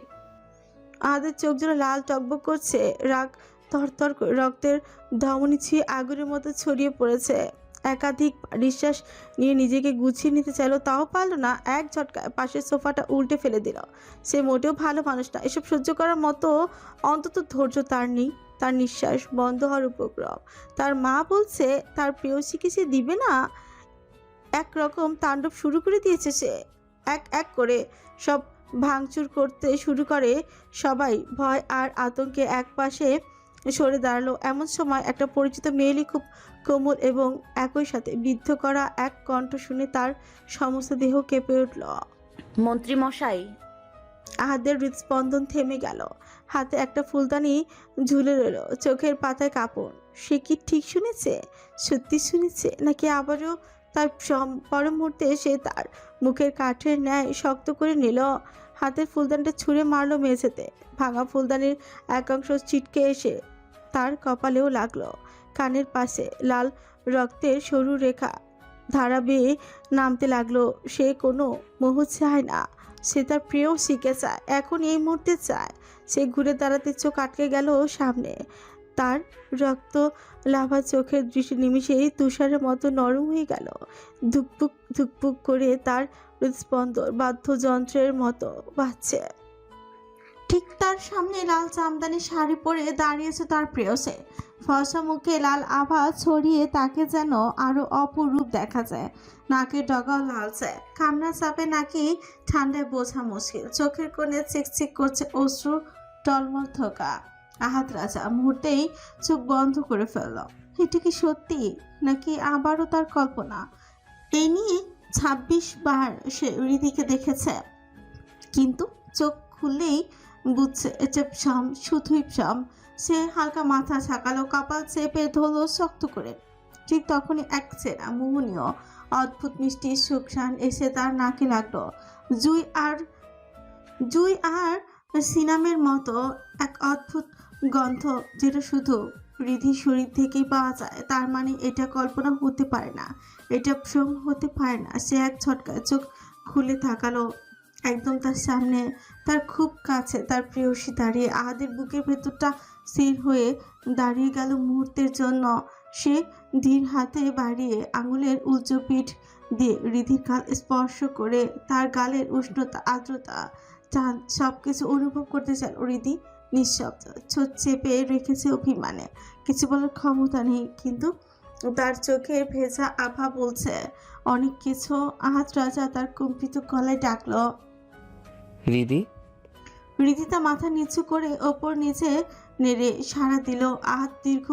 আহাদের চোখ জোড়া লাল টকবক করছে। রাগ তরতর করে রক্তের ধমনী ছুঁয়ে আগুনের মতো ছড়িয়ে পড়েছে। একাধিক নিঃশ্বাস নিয়ে নিজেকে গুছিয়ে নিতে চাইলো, তাও পারল না। এক ঝটকায় পাশের সোফাটা উল্টে ফেলে দিল। সে মোটেও ভালো মানুষ না, এসব সহ্য করার মতো অন্তত ধৈর্য তার নেই। তার নিঃশ্বাস বন্ধ হওয়ার উপক্রম। তার মা বলছে তার প্রেয়সীকে সে দিবে না। একরকম তাণ্ডব শুরু করে দিয়েছে সে। এক এক করে সব ভাঙচুর করতে শুরু করে সবাই। ভয় আর আতঙ্কে একপাশে সরে দাঁড়ালো। এমন সময় একটা পরিচিত মেয়েলি খুব কোমল এবং একই সাথে বিদ্ধ করা এক কণ্ঠ শুনে তার সমস্ত দেহ কেঁপে উঠল। মন্ত্রী মশাই। আহাদের হৃদস্পন্দন থেমে গেল। হাতে একটা ফুলদানি ঝুলে রইল, চোখের পাতায় কাঁপন। সে কি ঠিক শুনেছে? সত্যি শুনেছে নাকি আবারও? তার পর মুহূর্তে সে তার মুখের কাঠের ন্যায় শক্ত করে নিল। হাতের ফুলদানিটা ছুঁড়ে মারল মেঝেতে। ভাঙা ফুলদানির একাংশ ছিটকে এসে তার কপালেও লাগলো। কানের পাশে লাল রক্তের সরু রেখা ধারা বেয়ে নামতে লাগলো। সে কোনো মোহ চায় না, সে তার প্রেয়সীকে চায়, এখন এই মুহূর্তে চায়। সে ঘুরে দাঁড়াতে চোখ আটকে গেল সামনে। তার রক্ত লাভা চোখের দৃষ্টি নিমিষেই তুষারের মতো নরম হয়ে গেল। ধুকপুক ধুকপুক করে তার হৃদস্পন্দন বাদ্যযন্ত্রের মতো বাজছে। ঠিক তার সামনে লাল জামদানি শাড়ি পরে দাঁড়িয়েছে তার প্রেয়সী। ফর্সা মুখে লাল আভা ছড়িয়ে তাকে যেন আরো অপরূপ দেখা যায়। নাকের ডগাও লালচে, কান্নার চাপে নাকি ঠান্ডায় বোঝা মুশকিল। চোখের কোণে চিকচিক করছে অশ্রু টলমল থোকা। আহাত রাজা মুহূর্তেই চোখ বন্ধ করে ফেলল। এটা কি সত্যি নাকি আবারও তার কল্পনা? এই নিয়ে 26 বার সে রিদিকে দেখেছে, কিন্তু চোখ খুললেই বুঝছে এটা ভ্রম, শুধুই ভ্রম। সে হালকা মাথা ঝাঁকালো, কপাল চেপে ধরলো শক্ত করে। ঠিক তখনই এক চেনা মোহনীয় অদ্ভুত মিষ্টি সুঘ্রাণ এসে তার নাকে লাগলো। জুই আর সিনামের মতো এক অদ্ভুত গন্ধ, যেটা শুধু রিধি শরীর থেকেই পাওয়া যায়। তার মানে এটা কল্পনা হতে পারে না, এটা ভ্রম হতে পারে না। সে এক ঝটকায় চোখ খুলে তাকালো। একদম তার সামনে, তার খুব কাছে তার প্রেয়সী দাঁড়িয়ে। আহাদের বুকের ভেতরটা স্থির হয়ে দাঁড়িয়ে গেল মুহূর্তের জন্য। সে ধীর হাতে বাড়িয়ে আঙুলের উল্টো পিঠ দিয়ে রিধির গাল স্পর্শ করে তার গালের উষ্ণতা, আর্দ্রতা, টান সবকিছু অনুভব করতে চান রিধি। নিঃশব্দ, ছোট চেপে রেখেছে অভিমানে, কিছু বলার ক্ষমতা নেই, কিন্তু তার চোখের ভেজা আভা বলছে অনেক কিছু। আহাত রাজা তার কম্পিত গলায় ডাকলো, রিদি। রিদিতা মাথা নিচু করে ওপর নিচে নেড়ে সাড়া দিল। আহাত দীর্ঘ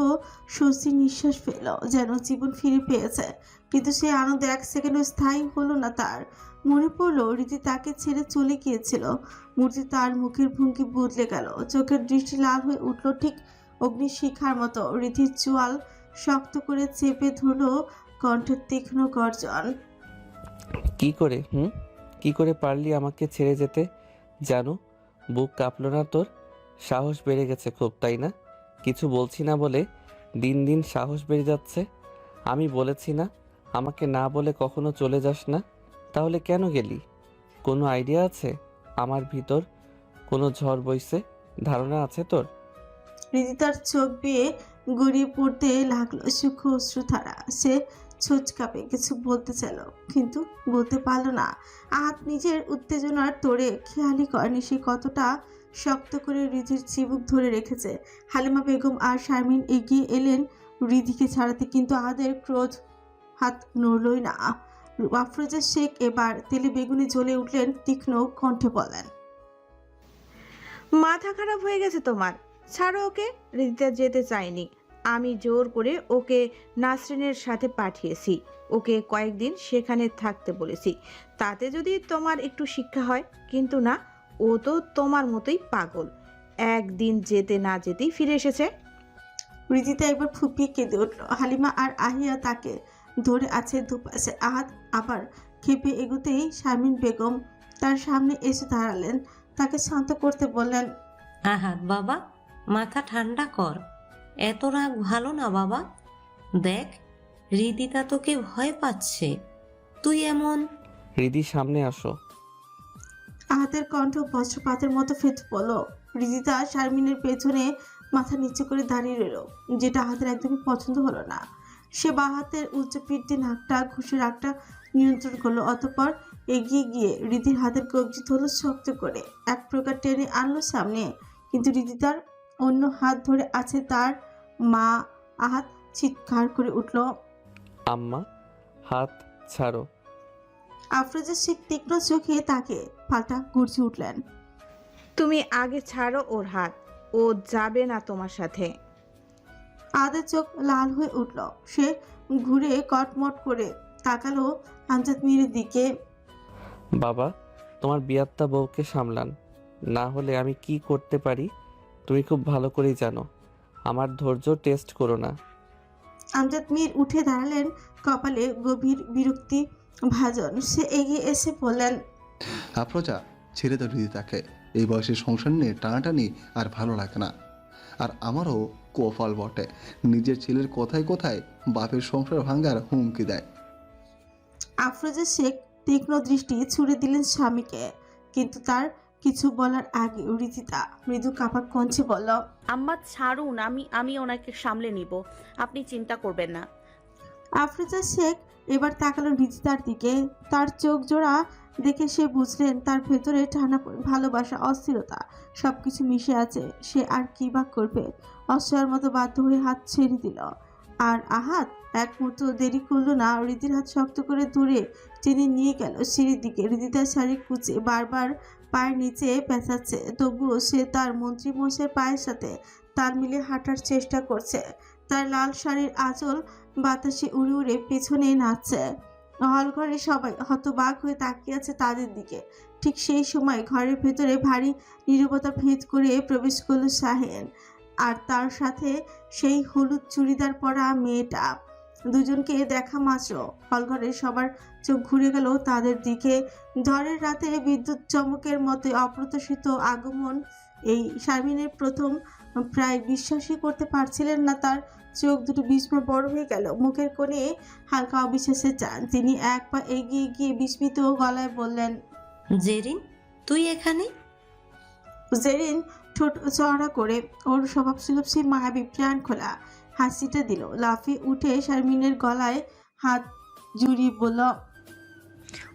স্বস্তির নিঃশ্বাস ফেল, যেন জীবন ফিরে পেয়েছে। কিন্তু সেই আনন্দ এক সেকেন্ডও স্থায়ী হলো না তার। মনে পড়ল রীতি তাকে ছেড়ে চলে গিয়েছিল। মূর্তি তার মুখের ভঙ্গি বদলে গেল, চোখের দৃষ্টি লাল হয়ে উঠল ঠিক অগ্নিশিখার মতো। রীতির চোয়াল শক্ত করে চেপে ধরল, কণ্ঠের তীক্ষ্ণ গর্জন। কি করে পারলি আমাকে ছেড়ে যেতে? জানো, বুক কাঁপলো না তোর? সাহস বেড়ে গেছে খুব, তাই না? কিছু বলছি না বলে দিন দিন সাহস বেড়ে যাচ্ছে। আমি বলেছি না আমাকে না বলে কখনো চলে যাস না? তাহলে কেন গেলি? কোনো আইডিয়া আছে আমার ভিতর কোনো ঝড় বইছে? ধারণা আছে তোর? রীতিতার চোখ বেয়ে গড়িয়ে পড়তে লাগলো সূক্ষ্ম অশ্রুধারা। সে ছোট কাঁপে কিছু বলতে চাইল, কিন্তু বলতে পারল না। আহাত নিজের উত্তেজনার তোড়ে খেয়ালই করেনি সে কতটা শক্ত করে রিধির চিবুক ধরে রেখেছে। হালিমা বেগম আর শারমিন এগিয়ে এলেন রিধিকে ছাড়াতে, কিন্তু আহাদের ক্রোধ হাত নড়লই না। আফরোজা শেখ এবার তেলে বেগুনে জ্বলে উঠলেন, তীক্ষ্ণ কণ্ঠে বলেন, মাথা খারাপ হয়ে গেছে তোমার, ছাড়ো ওকে। রিদিতা যেতে চায়নি, আমি জোর করে ওকে নাসরিনের সাথে পাঠিয়েছি। ওকে কয়েকদিন সেখানে থাকতে বলেছি, তাতে যদি তোমার একটু শিক্ষা হয়। কিন্তু না, ও তো তোমার মতোই পাগল, একদিন যেতে না যেতেই ফিরে এসেছে। রিদিতা একবার ফুপিয়ে কেঁদে উঠল। হালিমা আর আহিয়া তাকে ধরে আছে দুপাশে। আহাত আবার খেপে এগোতেই শারমিন বেগম তার সামনে এসে দাঁড়ালেন, তাকে শান্ত করতে বললেন, আহাত বাবা, মাথা ঠান্ডা কর, এত রাগ ভালো না বাবা। দেখ, রিদিতা তোকে ভয় পাচ্ছে, তুই এমন। রিদি, সামনে আসো। আহাতের কণ্ঠ বজ্রপাতের মতো ফেটে পড়ল। রিদিতা শারমিনের পেছনে মাথা নিচু করে দাঁড়িয়ে রইল, যেটা আহাতের একদমই পছন্দ হলো না। সে বা হাতের উচ্চ পিঠ দিয়ে নাকটা ঘুষে রাগটা নিয়ন্ত্রণ করলো, অতঃপর এগিয়ে গিয়ে রিদির হাতের কবজি ধরল শক্ত করে, এক প্রকার টেনে আনলো সামনে। কিন্তু রিদিতার অন্য হাত ধরে আছে তার মা। আহাত চিৎকার করে উঠল, আম্মা, হাত ছাড়ো। আফরোজা শেখ তীক্ষ্ণ চোখে তাকে পাল্টা গর্জে উঠলেন, তুমি আগে ছাড়ো ওর হাত, ও যাবে না তোমার সাথে। আদের চোখ লাল হয়ে উঠল। সে ঘুরে কটমট করে তাকালো আমজাদ মিরের দিকে। বাবা, তোমার বিয়াত্তা বউকে সামলান, না হলে আমি কি করতে পারি তুমি খুব ভালো করেই জানো। আমার ধৈর্য টেস্ট করো না। আমজাদ মির উঠে দাঁড়ালেন, কপালে গভীর বিরক্তি ভাজন। সে এগিয়ে এসে বললেন, আফরোজা, ছেড়ে দাও রিদিতাকে। এই বয়সে সংসার নিয়ে টানাটানি আর ভালো লাগে না। আর আমারও কপাল বটে, নিজের ছেলের কথায় কথায় বাপের সংসার ভাঙার হুমকি দেয়। আফরোজা শেখ তীক্ষ্ণ দৃষ্টি ছুড়ে দিলেন স্বামীকে, কিন্তু তার কিছু বলার আগে রিদিতা মৃদু কাপা কণ্ঠে বলল, আম্মা ছাড়ুন, আমি ওনাকে সামলে নিব, আপনি চিন্তা করবেন না। আফরোজা শেখ এবার তাকালো রিদিতার দিকে। তার চোখ জোড়া দেখে সে বুঝলেন তার ভেতরে টানা ভালোবাসা, অস্থিরতা সবকিছু মিশে আছে। সে আর কি বা করবে, অসহায়ের মতো বাধ্য হয়ে হাত ছেড়ে দিল। আর আহাত এক মুহূর্ত দেরি করলো না, রিদির হাত শক্ত করে ধরে টেনে নিয়ে গেল সিঁড়ির দিকে। রিদিতার শাড়ি কুচে বারবার পায়ের নিচে পেঁচাচ্ছে, তবুও সে তার মন্ত্রী মশাইয়ের পায়ের সাথে তাল মিলিয়ে হাঁটার চেষ্টা করছে। তার লাল শাড়ির আঁচল বাতাসে উড়ে উড়ে পেছনে নাচছে। হল ঘরে সবাই হতবাক হয়ে তাকিয়ে আছে তাদের দিকে। ঠিক সেই সময় ঘরের ভেতরে ভারী নীরবতা ভেদ করে প্রবেশ করলো শাহেন, আর তার সাথে সেই হলুদ চুড়িদার পরা মেয়েটা। দুজনকে দেখা মাত্র হলঘরে সবার চোখ ঘুরে গেল তাদের দিকে। ঝড়ের রাতে বিদ্যুৎ চমকের মতো অপ্রত্যাশিত আগমন এই শারমিনের প্রথম। প্রায় বিশ্বাসই করতে পারছিলেন না, তার চোখ দুটো বিস্ময় বড় হয়ে গেল, মুখের কোণে হালকা অবিশ্বাসের টান। তিনি এক পা এগিয়ে গিয়ে বিস্মিত গলায় বললেন, জেরিন, তুই এখানে? জেরিন ঠোঁট চড়া করে ওর স্বভাব সুলভ সেই মায়াবী প্রাণ খোলা হাসিটা দিল। লাফিয়ে উঠে শারমিনের গলায় হাত জুড়িয়ে বলল,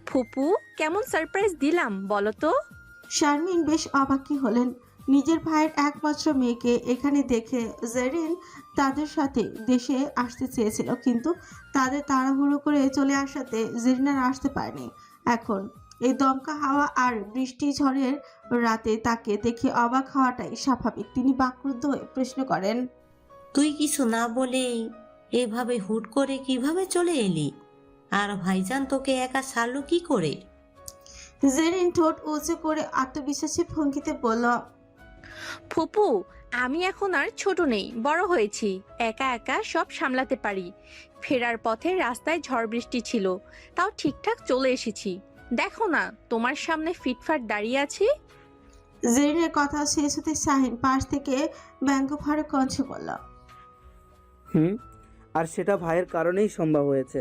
ফুপু কেমন সারপ্রাইজ দিলাম বলো তো? শারমিন বেশ অবাকই হলেন নিজের ভাইয়ের একমাত্র মেয়েকে এখানে দেখে। জেরিন তাদের সাথে দেশে আসতে চেয়েছিল, কিন্তু তাদের তাড়াহুড়ো করে চলে আসাতে জেরিন আর আসতে পারেনি। এখন এই দমকা হাওয়া আর বৃষ্টি ঝড়ের রাতে তাকে দেখে অবাক হওয়াটাই স্বাভাবিক। তিনি বাকরুদ্ধ হয়ে প্রশ্ন করেন, তুই কিছু না বলেই এভাবে হুট করে কিভাবে চলে এলি? আর ভাইজান তোকে একা ছাড়লো কি করে? জেরিন ঠোঁট উঁচু করে আত্মবিশ্বাসী ভঙ্গিতে বলল, ফুপু আমি এখন আর ছোট নেই, বড় হয়েছি, একা একা সব সামলাতে পারি। ফেরার পথে রাস্তায় ঝড় বৃষ্টি ছিল, তাও ঠিকঠাক চলে এসেছি। দেখো না তোমার সামনে ফিটফাট দাঁড়িয়ে আছি। জেরিনের কথা শেষ হতে শাহিন পাশ থেকে ব্যঙ্গভরা কণ্ঠে বলল, আর সেটা ভাইয়ের কারণেই সম্ভব হয়েছে।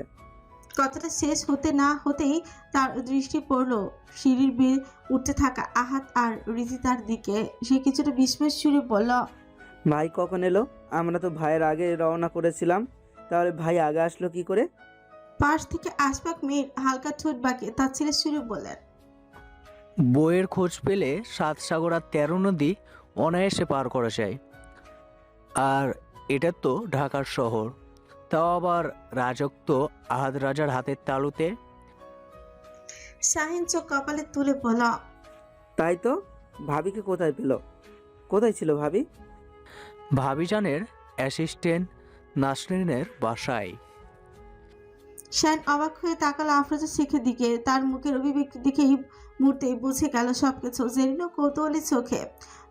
কথাটা শেষ হতে না হতেই তার দৃষ্টি পড়ল সিঁড়ির বেয়ে উঠতে থাকা আহাত আর রিদিতার দিকে। সে কিছুটা বিস্ময় সুরে বলল, ভাই কখন এলো? আমরা তো ভাইয়ের আগে রওনা করেছিলাম, তাহলে ভাই আগে আসলো কি করে? পাশ থেকে আশপাক মেয়ের হালকা ঠোঁট বাঁকিয়ে তার ছেলে সুরে বললেন, বইয়ের খোঁজ পেলে 7 সাগর আর 13 নদী অনায়াসে পার করা যায়। আর এটা তো ঢাকার শহর, তাও আবার রাজত্ব আহাদ রাজার হাতের তালুতে। শাহিন চোখ কপালে তুলে বলল, তাই তো। ভাবিকে কোথায় পেল? কোথায় ছিল ভাবি? ভাবিজানের অ্যাসিস্ট্যান্ট নাসরিনের বাসায়। শাহিন অবাক হয়ে তাকালো আফরোজা শেখের দিকে। তার মুখের অভিব্যক্তি দেখেই মুহূর্তেই বুঝে গেল সবকিছু। জেরিনও কৌতূহলী চোখে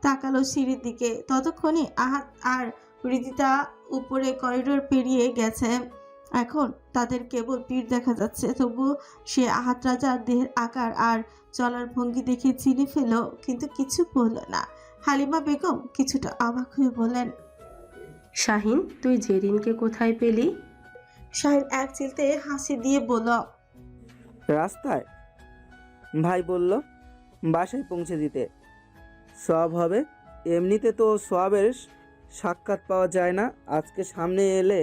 তাকালো সিঁড়ির দিকে। ততক্ষণে আহাত আর রিদিতা উপরে করিডোর পেরিয়ে গেছে। এখন তাদের কেবল পিঠ দেখা যাচ্ছে। তবুও সে আহাত রাজার দেহের আকার আর চলার ভঙ্গি দেখে চিনে ফেল, কিন্তু কিছু বলল না। হালিমা বেগম কিছুটা অবাক হয়ে বলেন, শাহিন তুই জেরিনকে কোথায় পেলি? শাহিন এক চিলতে হাসি দিয়ে বলল, রাস্তায়। ভাই বলল বাসায় পৌঁছে দিতে। সব হবে। এমনিতে তো সবের সাক্ষাৎ পাওয়া যায় না, আজকে সামনে এলে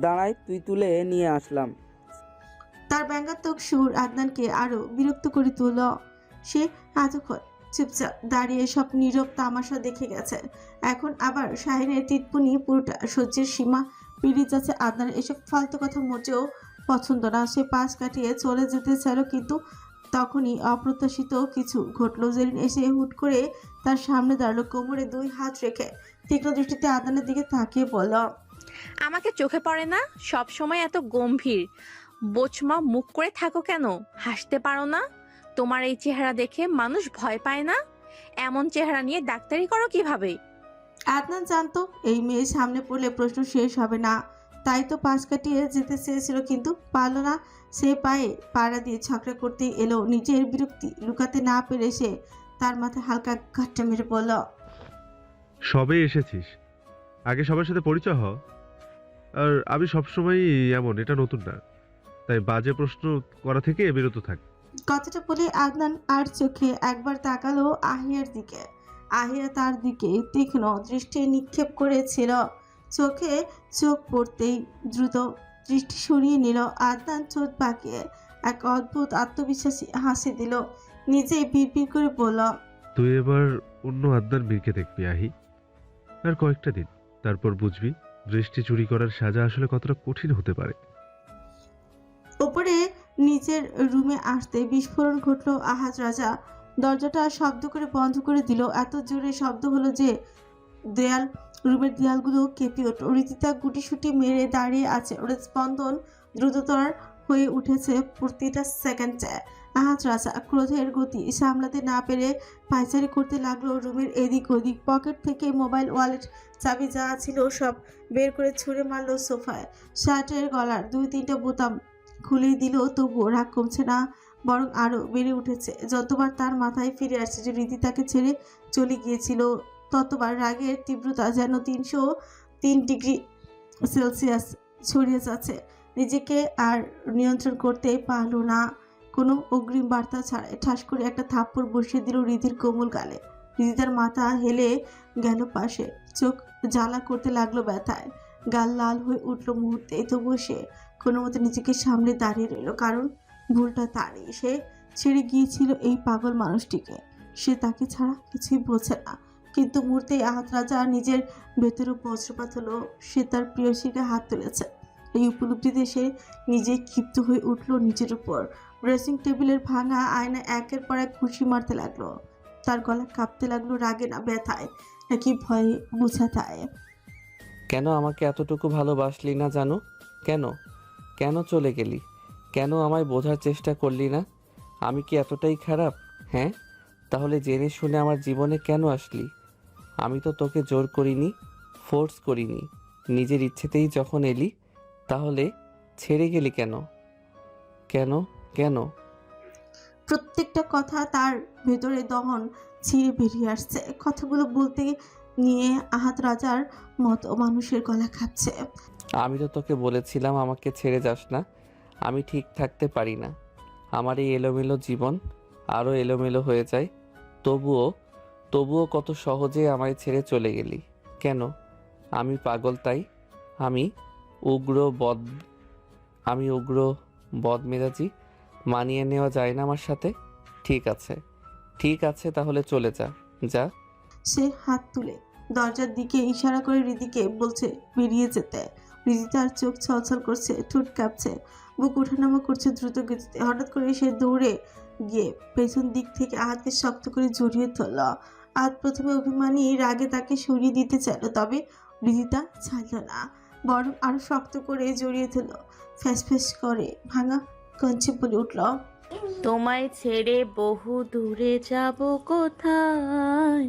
দাঁড়ায় তুই তুলে নিয়ে আসলাম। তার ব্যঙ্গাত্মক সুর আদনানকে আরো বিরক্ত করে তুলল। সে এতক্ষণ চুপচাপ দাঁড়িয়ে সব নীরব তামাশা দেখে গেছে, এখন আবার শাহিনের টিটপুনি পুরোটা সহ্যের সীমা পেরিয়ে যাচ্ছে। আদনানের এসব ফালতু কথা মোটেও পছন্দ না। সে পাশ কাটিয়ে চলে যেতে চাইল, কিন্তু তখনই অপ্রত্যাশিত কিছু ঘটলো। জেরিন এসে হুট করে তার সামনে দাঁড়ালো, কোমরে 2 হাত রেখে তীক্ষ্ণ দৃষ্টিতে আদনানের দিকে তাকিয়ে বলল, আমাকে চোখে পড়ে না? সব সময় এত গম্ভীর বোচমা মুখ করে থাকো কেন? হাসতে পারো না? তোমার এই চেহারা দেখে মানুষ ভয় পায় না? এমন চেহারা নিয়ে ডাক্তারি করো কিভাবে? আদনান জানতো এই মেয়ের সামনে পড়লে প্রশ্ন শেষ হবে না, তাই তো পাশ কাটিয়ে যেতে চেয়েছিল, কিন্তু পারল না। সে পায়ে পাড়া দিয়ে ঝগড়া করতেই এলো। নিজের বিরক্তি লুকাতে না পেরে সে তার মাথায় হালকা ঘাটটা মেরে বলল, সবে এসেছিস, আগে সবার সাথে পরিচয় হ। আর আমি সবসময় এমন, এটা নতুন না, তাই বাজে প্রশ্ন করা থেকে বিরত থাক। কথাটা বলে আদনান আর চোখে একবার তাকালো আহিয়ার দিকে। আহিয়া তার দিকে তীক্ষ্ণ দৃষ্টি নিক্ষেপ করেছিল। চোখে চোখ পড়তেই দ্রুত দৃষ্টি সরিয়ে নিল। আদনান চোখ পাকিয়ে এক অদ্ভুত আত্মবিশ্বাসী হাসি দিল। নিজেই বিড়বিড় করে বলল, তুই এবার অন্য আদনান মীরকে দেখবি আহি। আর কয়েকটা দিন, তারপর বুঝবি দৃষ্টি চুরি করার সাজা আসলে কতটা কঠিন হতে পারে। উপরে নিজের রুমে আসতে বিস্ফোরণ ঘটল। আহাজ রাজা দরজাটা শব্দ করে বন্ধ করে দিল। এত জোরে শব্দ হলো যে রুমের দেয়ালগুলো কেঁপে উঠল। রিদিতা গুটিসুটি মেরে দাঁড়িয়ে আছে, ওর স্পন্দন দ্রুততর হয়ে উঠেছে প্রতিটা সেকেন্ডে। আহাজ রাজা ক্রোধের গতি সামলাতে না পেরে পায়চারি করতে লাগলো রুমের এদিক ওদিক। পকেট থেকে মোবাইল, ওয়ালেট, চাবি যা ছিল সব বের করে ছুঁড়ে মারলো সোফায়। শার্টের গলার 2-3টা বোতাম খুলে দিল, তবুও রাগ কমছে না, বরং আরো বেড়ে উঠেছে। যতবার তার মাথায় ফিরে আসছে যে রীতি তাকে ছেড়ে চলে গিয়েছিল, ততবার রাগের তীব্রতা যেন 303 ডিগ্রি সেলসিয়াস ছড়িয়ে যাচ্ছে। নিজেকে আর নিয়ন্ত্রণ করতে পারল না। কোনো অগ্রিম বার্তা ছাড়াই ঠাস করে একটা থাপ্পড় বসিয়ে দিল রিধির কোমল গালে। রিদিতার মাথা হেলে গেল পাশে, চোখ জ্বালা করতে লাগলো ব্যথায়, গাল লাল হয়ে উঠল মুহূর্তে। তবুও সে কোনো মতে নিজেকে সামলে দাঁড়িয়ে রইল, কারণ ভুলটা তারই। সে ছেড়ে গিয়েছিল এই পাগল মানুষটিকে, সে তাকে ছাড়া কিছুই বোঝে না। কিন্তু মুহূর্তেই আহাত রাজা নিজের ভেতরে বজ্রপাত হলো, সে তার প্রিয়সীকে হাত তুলেছে। এই উপলব্ধিতে সে নিজে ক্ষিপ্ত হয়ে উঠল নিজের উপর। ড্রেসিং টেবিলের ভাঙা আয়না একের পর এক ঘুষি মারতে লাগলো। তার গলা কাঁপতে লাগলো, রাগে না ব্যথায় নাকি ভয়ে বোঝাতায়। কেন আমাকে এতটুকু ভালোবাসলি না জানো? কেন কেন চলে গেলি? কেন আমায় বোঝার চেষ্টা করলি না? আমি কি এতটাই খারাপ? হ্যাঁ, তাহলে জেনে শুনে আমার জীবনে কেন আসলি? আমি তো তোকে জোর করিনি, ফোর্স করিনি, নিজের ইচ্ছেতেই যখন এলি, তাহলে ছেড়ে গেলি কেন? কেন কেন? প্রত্যেকটা কথা তার ভেতরে দহন ছিঁড়ে বেরিয়ে আসছে। কথাগুলো বলতে নিয়ে আহাত রাজার মতো মানুষের গলা খাচ্ছে। আমি তো তোকে বলেছিলাম আমাকে ছেড়ে যাস না, আমি ঠিক থাকতে পারি না, আমার এই এলোমেলো জীবন আরও এলোমেলো হয়ে যায়। তবুও কত সহজে আমায় ছেড়ে চলে গেলি কেন? আমি পাগল তাই? আমি উগ্র বদমেজাজি? মানিয়ে নেওয়া যায় না আমার সাথে? ঠিক আছে তাহলে চলে যা। সে হাত তুলে দরজার দিকে ইশারা করে রিদিকে বলছে বেরিয়ে যেতে। রিদি তার চোখ ছলছল করছে, ঠোঁট কাঁপছে, বুক ওঠানামা করছে দ্রুত গতিতে। হঠাৎ করে সে দৌড়ে গিয়ে পেছন দিক থেকে আহাতকে শক্ত করে জড়িয়ে ধরল। আহাত প্রথমে অভিমানী রাগে তাকে সরিয়ে দিতে চাইল, তবে রিদিতা ছাড়ল না, বরং আরো শক্ত করে জড়িয়ে ধরল। ফ্যাস ফ্যাস করে ভাঙা কঞ্চে বলে উঠল, তোমায় ছেড়ে বহু দূরে যাব কোথায়,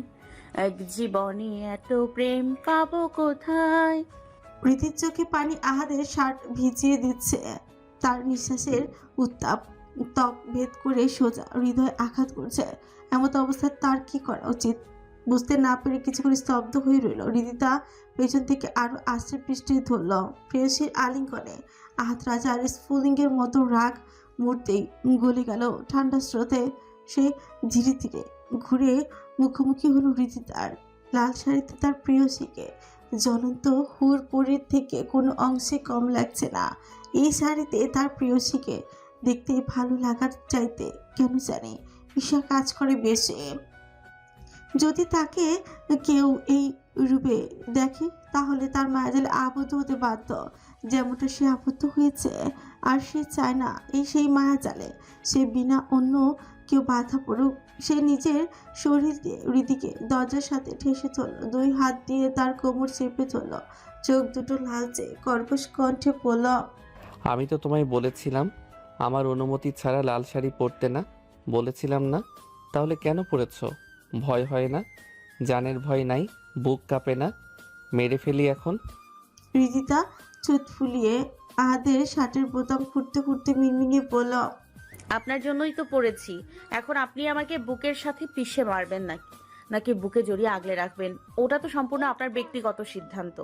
এক জীবনে এত প্রেম পাবো কোথায়। রীতির চোখে পানি আহাদের শার্ট ভিজিয়ে দিচ্ছে। তার নিঃশ্বাসের উত্তাপ ত্বক ভেদ করে সোজা হৃদয় আঘাত করছে। এমত অবস্থায় তার কি করা উচিত বুঝতে না পেরে কিছুক্ষণ স্তব্ধ হয়ে রইল। রিদিতা পেছন থেকে আরো আশ্রে পৃষ্ঠে ধরল প্রেয়সীর আলিঙ্গনে। আহাত রাজার স্ফুলিঙ্গের মতো রাগ মুহূর্তেই গলে গেল ঠান্ডা স্রোতে। সে ধীরে ধীরে ঘুরে মুখোমুখি হলো রিদিতার। লাল শাড়িতে তার প্রেয়সীকে জ্বলন্ত হুড়পড়ির থেকে কোনো অংশে কম লাগছে না। এই শাড়িতে তার প্রেয়সীকে দেখতে ভালো লাগার চাইতে কেন জানি ঈর্ষা কাজ করে বেশি। যদি তাকে কেউ এই রূপে দেখে তাহলে তার মায়াজালে আবদ্ধ হতে বাধ্য, যেমনটা সে আবদ্ধ হয়েছে। আর সে চায় না এই সেই মায়াজালে সে বিনা অন্য কেউ বাধা পড়ুক। সে নিজের শরীর দিয়ে হৃদিকে দরজার সাথে ঠেসে ধরল, দুই হাত দিয়ে তার কোমর চেপে ধরল, চোখ দুটো লালচে কর্কশ কণ্ঠে বলল, আমি তো তোমায় বলেছিলাম আমার অনুমতি ছাড়া লাল শাড়ি পরতে না, বলেছিলাম না? তাহলে কেন পরেছ? ভয় হয় না? জানের ভয় নাই? বুক কাঁপে না? মেরে ফেলি এখন? রিদিতা চোখ ফুলিয়ে আহাদের শার্টের বোতাম খুঁড়তে খুঁড়তে মিনমিনিয়ে বলল, আপনার জন্যই তো পড়েছি। এখন আপনি আমাকে বুকের সাথে পিষে মারবেন নাকি বুকে জড়িয়ে আগলে রাখবেন, ওটা তো সম্পূর্ণ আপনার ব্যক্তিগত সিদ্ধান্ত।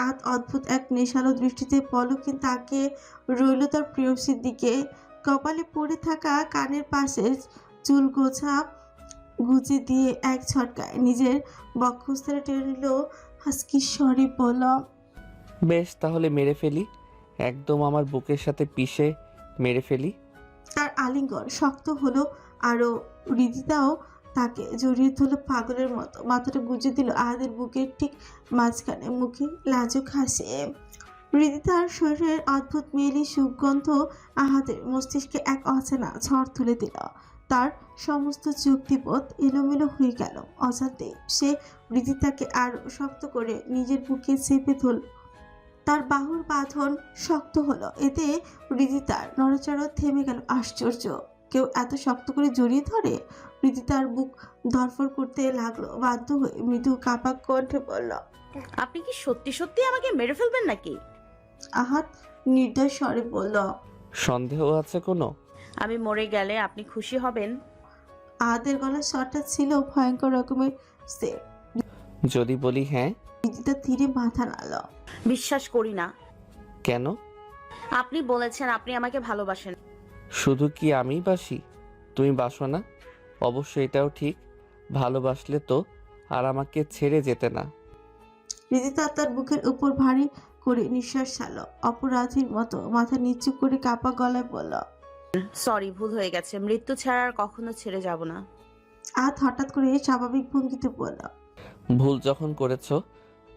আহাত অদ্ভুত এক নেশালো দৃষ্টিতে পলকে তাকিয়ে রইল তার প্রেয়সীর দিকে। কপালে পড়ে থাকা কানের পাশে চুল গোছা গুজে দিয়ে এক ঝটকায় নিজের বক্ষস্থলে টেনে নিল। হাসকি স্বরে বলল, বেশ, তাহলে মেরে ফেলি, একদম আমার বুকের সাথে পিষে মেরে ফেলি। তার আলিঙ্গন শক্ত হলো আরো। রিদিতাও তাকে জড়িয়ে ধরলো পাগলের মতো, মাথাটা গুজে দিল আহাদের বুকের ঠিক মাঝখানে, মুখে লাজুক হাসে। রিদিতার শরীরের অদ্ভুত মেয়েলি সুগন্ধ আহাদের মস্তিষ্কে এক অচেনা ঝড় তুলে দিল। তার সমস্ত যুক্তিবোধ এলোমেলো হয়ে গেল। অজান্তে সে রিদিতাকে আরো শক্ত করে নিজের বুকে চেপে ধরল। তার বাহুর বাঁধন শক্ত হলো, এতে রিদিতার নড়াচড়া থেমে গেল। আশ্চর্য, কেউ এত শক্ত করে জড়িয়ে ধরে? রিদিতার বুক ধরফর করতে লাগলো। বাধ্য হয়ে মৃদু কাঁপা কণ্ঠে বলল, আপনি কি সত্যি সত্যি আমাকে মেরে ফেলবেন নাকি? আহাত নির্দয় স্বরে বলল, সন্দেহ আছে কোনো? আমি মরে গেলে আপনি খুশি হবেন? আহাদের গলার স্বরটা ছিল ভয়ঙ্কর রকমের স্থির। যদি বলি হ্যাঁ? রিদিতা ধীরে মাথা নাড়ল। বিশ্বাস করি না। কেন? আপনি বলেছেন আপনি আমাকে ভালোবাসেন। শুধু কি আমিই বাসি, তুমি বাসো না? অবশ্য এটাও ঠিক, ভালোবাসলে তো আর আমাকে ছেড়ে যেতে না। রিদিতা তার বুকের উপর ভারী করে নিঃশ্বাস ছাড়ল। অপরাধীর মতো মাথা নিচু করে কাপা গলায় বলল, সরি, ভুল হয়ে গেছে। মৃত্যু ছাড়া আর কখনো ছেড়ে যাব না। আহাত হঠাৎ করে স্বাভাবিক ভঙ্গিতে বলল, ভুল যখন করেছো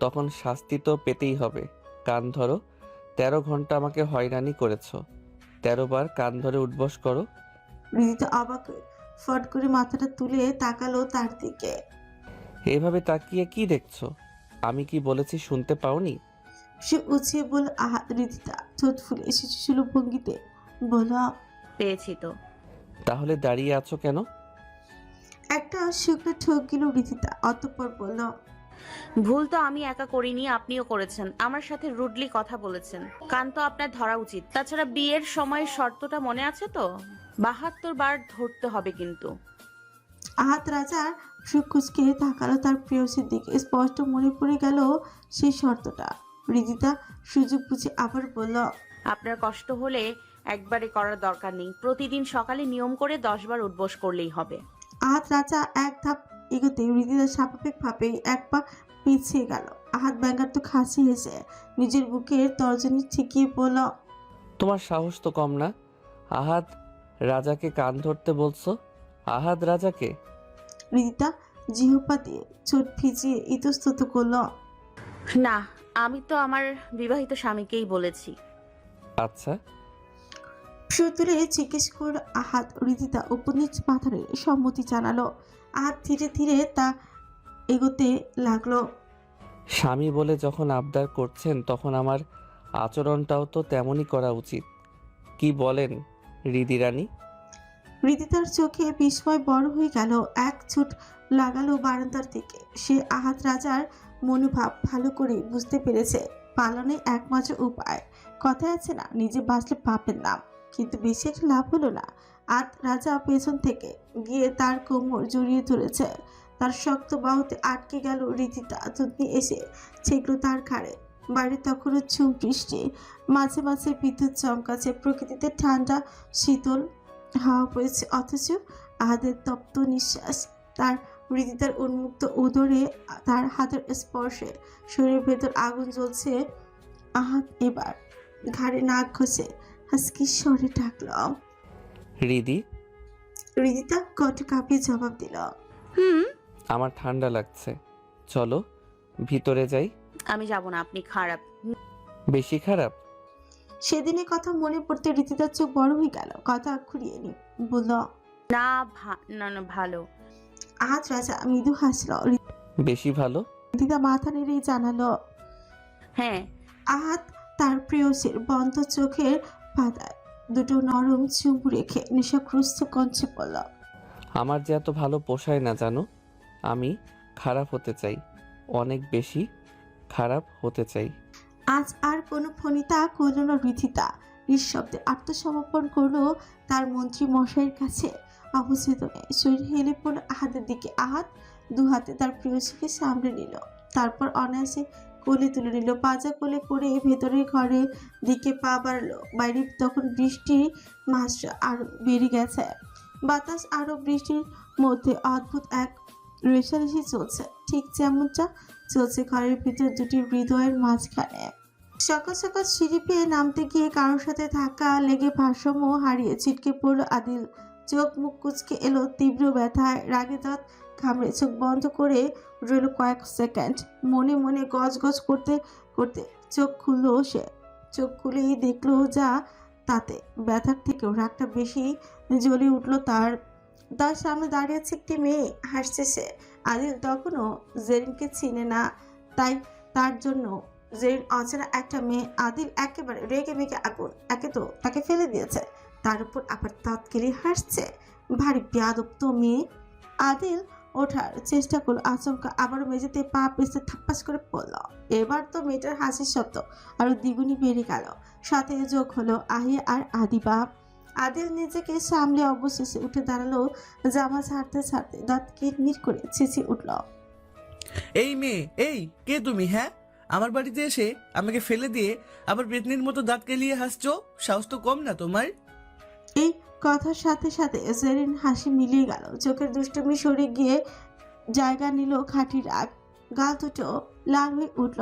তখন শাস্তি তো পেতেই হবে। কান ধরো, 13 ঘন্টা আমাকে হয়রানি করেছো, 13 বার কান ধরে উঠবস করো। রিদিতা অবাক হয়ে ফট করে মাথাটা তুলে তাকালো তার দিকে। এভাবে তাকিয়ে কি দেখছো? আমি কি বলেছি শুনতে পাওনি? সে উঁচিয়ে বলল, আহাত। রিদিতা ঠোঁট ফুলে শিশুসুলভ ভঙ্গিতে বলল, পেয়েছি তো। তাহলে দাঁড়িয়ে আছো কেন? একটা শুকনো ঠোক গেল রিদিতা। অতঃপর বলল, ভুল তো আমি একা করিনি, আপনিও করেছেন। আমার সাথে রুডলি কথা বলেছেন, কান তো আপনার ধরা উচিত। তাছাড়া বিয়ের সময় শর্তটা মনে আছে তো? 72 বার ধরতে হবে কিন্তু। আহাত রাজার সুকুচকে তাকালো তার প্রেয়সীর দিকে। স্পষ্ট মনে পড়ে গেল সেই শর্তটা। রিদিতা সুযোগ বুঝে আবার বলল, আপনার কষ্ট হলে একবারে করার দরকার নেই। প্রতিদিন সকালে নিয়ম করে 10 বার উঠবস করলেই হবে। আহাত রাজা এক ধাপ এগোতে রিদিতা স্বাভাবিকভাবে এক পা পিছিয়ে গেল। আহাত ব্যঙ্গাত্মক হাসি হেসে নিজের বুকের তর্জনী ঠেকিয়ে বলল, তোমার সাহস তো কম না। আহাদ রাজাকে কান ধরতে বলছো? আহাদ রাজাকে? রিদিতা জিহ্বা দিয়ে ঠোঁট ভিজিয়ে ইতস্তত করল, না, আমি তো আমার বিবাহিত স্বামীকেই বলেছি। আচ্ছা। সুতুলে জিজ্ঞেস করল আহাত। রিদিতা উপর নিচ মাথা নেড়ে সম্মতি জানালো। আহাত ধীরে ধীরে তা এগোতে লাগলো। স্বামী বলে যখন আবদার করছেন তখন আমার আচরণটাও তো তেমনই করা উচিত। কি বলেন রিদি রানী? রিদিতার চোখে বিস্ময় বড় হয়ে গেল। এক ছুট লাগালো বারান্দার দিকে। সে আহাত রাজার মনোভাব ভালো করে বুঝতে পেরেছে। পালনে একমাত্র উপায়, কথায় আছে না, নিজে বাঁচলে পাপের নাম। কিন্তু বেশি একটা লাভ হলো না। আহাত রাজা পেছন থেকে গিয়ে তার কোমর জড়িয়ে ধরেছে। তার শক্ত বাহুতে আটকে গেল রিদিতা। থুতনি এসে ঠেকলো তার ঘাড়ে। বাইরে তখনও ঝুম বৃষ্টি, মাঝে মাঝে বিদ্যুৎ চমকাচ্ছে। প্রকৃতিতে ঠান্ডা শীতল হাওয়া বইছে, অথচ আহাদের তপ্ত নিঃশ্বাস তার হৃদিতার উন্মুক্ত উদরে, তার হাতের স্পর্শে শরীরের ভেতর আগুন জ্বলছে। আহাদ এবার ঘাড়ে নাক ঘষে হাসকি স্বরে ডাকল, রিদি। রিদিতা কণ্ঠ কাঁপিয়ে জবাব দিল, আমার ঠান্ডা লাগছে, চলো ভিতরে যাই। আমি যাব না, আপনি খারাপ। বেশি খারাপ? সেদিনের কথা মনে পড়তে রিদিতার চোখ বড় হয়ে গেল। কথা ঘুরিয়ে নি বলল, না না, ভালো। আহাদ রাজা মৃদু হাসল। বেশি ভালো? রিদিতা মাথা নেড়ে জানালো, হ্যাঁ। আহাদ তার প্রেয়সীর বন্ধ চোখের পাতায় দুটো নরম চুমু রেখে নেশাগ্রস্ত কঞ্চে বলল, আমার যে এত ভালো পোষায় না জানো। আমি খারাপ হতে চাই, অনেক বেশি খারাপ হতে চাই। আজ আর কোনো ফণিতা করল না রিদিতা। নিঃশব্দে আত্মসমর্পণ করলো তার মন্ত্রী মশাইয়ের কাছে। অবচেতনে শরীর হেলে পড়ল আহাদের দিকে। আহাদ দু হাতে তার প্রেয়সীকে সামলে নিল, তারপর অনায়াসে কোলে তুলে নিল। পাজা কোলে করে ভেতরের ঘরের দিকে পা বাড়ালো। বাইরে তখন বৃষ্টির মাসটা আরো বেড়ে গেছে। বাতাস আরো বৃষ্টির মধ্যে অদ্ভুত এক রেশারেশি চলছে, ঠিক যেমনটা চলছে ঘরের ভিতর দুটি হৃদয়ের মাঝখানে। সকাল সকাল সিঁড়ি পেয়ে নামতে গিয়ে কারোর সাথে ধাক্কা লেগে ভারসাম্য হারিয়ে ছিটকে পড়ল আদিল। চোখ মুখ কুচকে এলো তীব্র ব্যথায়। রাগে দাঁত কামড়ে চোখ বন্ধ করে রইল কয়েক সেকেন্ড। মনে মনে গজগজ করতে করতে চোখ খুললো সে। চোখ খুলেই দেখলো যা তাতে ব্যথার থেকেও রাগটা বেশি জ্বলে উঠলো তার। তার সামনে দাঁড়িয়ে আছে একটি মেয়ে, হাসছে সে। আদিল তখনও জেরিনকে চিনে না, তাই তার জন্য জেরিন অচেনা একটা মেয়ে। আদিল একেবারে রেগে মেগে আগুন। একে তো তাকে ফেলে দিয়েছে, তার উপর আবার তাৎকেলি হাসছে। ভারী বেয়াদব তো মেয়ে। আদিল ওঠার চেষ্টা করলো, আচমকা আবারও মেঝেতে পা পেঁচতে থাপ্পাস করে পড়ল। এবার তো মেয়েটার হাসির শব্দ আরো দ্বিগুণী বেড়ে গেল। সাথে যোগ হলো আহিয়া আর আদিবা। আদিল নিজেকে সামলে অবশেষে উঠে দাঁড়ালো। জামা ছাড়তে ছাড়তে দাঁত কিরমির করে চেঁচিয়ে উঠল, এই মেয়ে, এই কে তুমি? হ্যাঁ, আমার বাড়িতে এসে আমাকে ফেলে দিয়ে আবার পেতনির মতো দাঁত কেলিয়ে হাসছো? সাহস তো কম না তোমার? এই কথার সাথে সাথে জেরিন হাসি মিলিয়ে গেল, চোখের দুষ্টুমি সরে গিয়ে জায়গা নিল খাঁটি রাগ, গাল দুটো লাল হয়ে উঠল।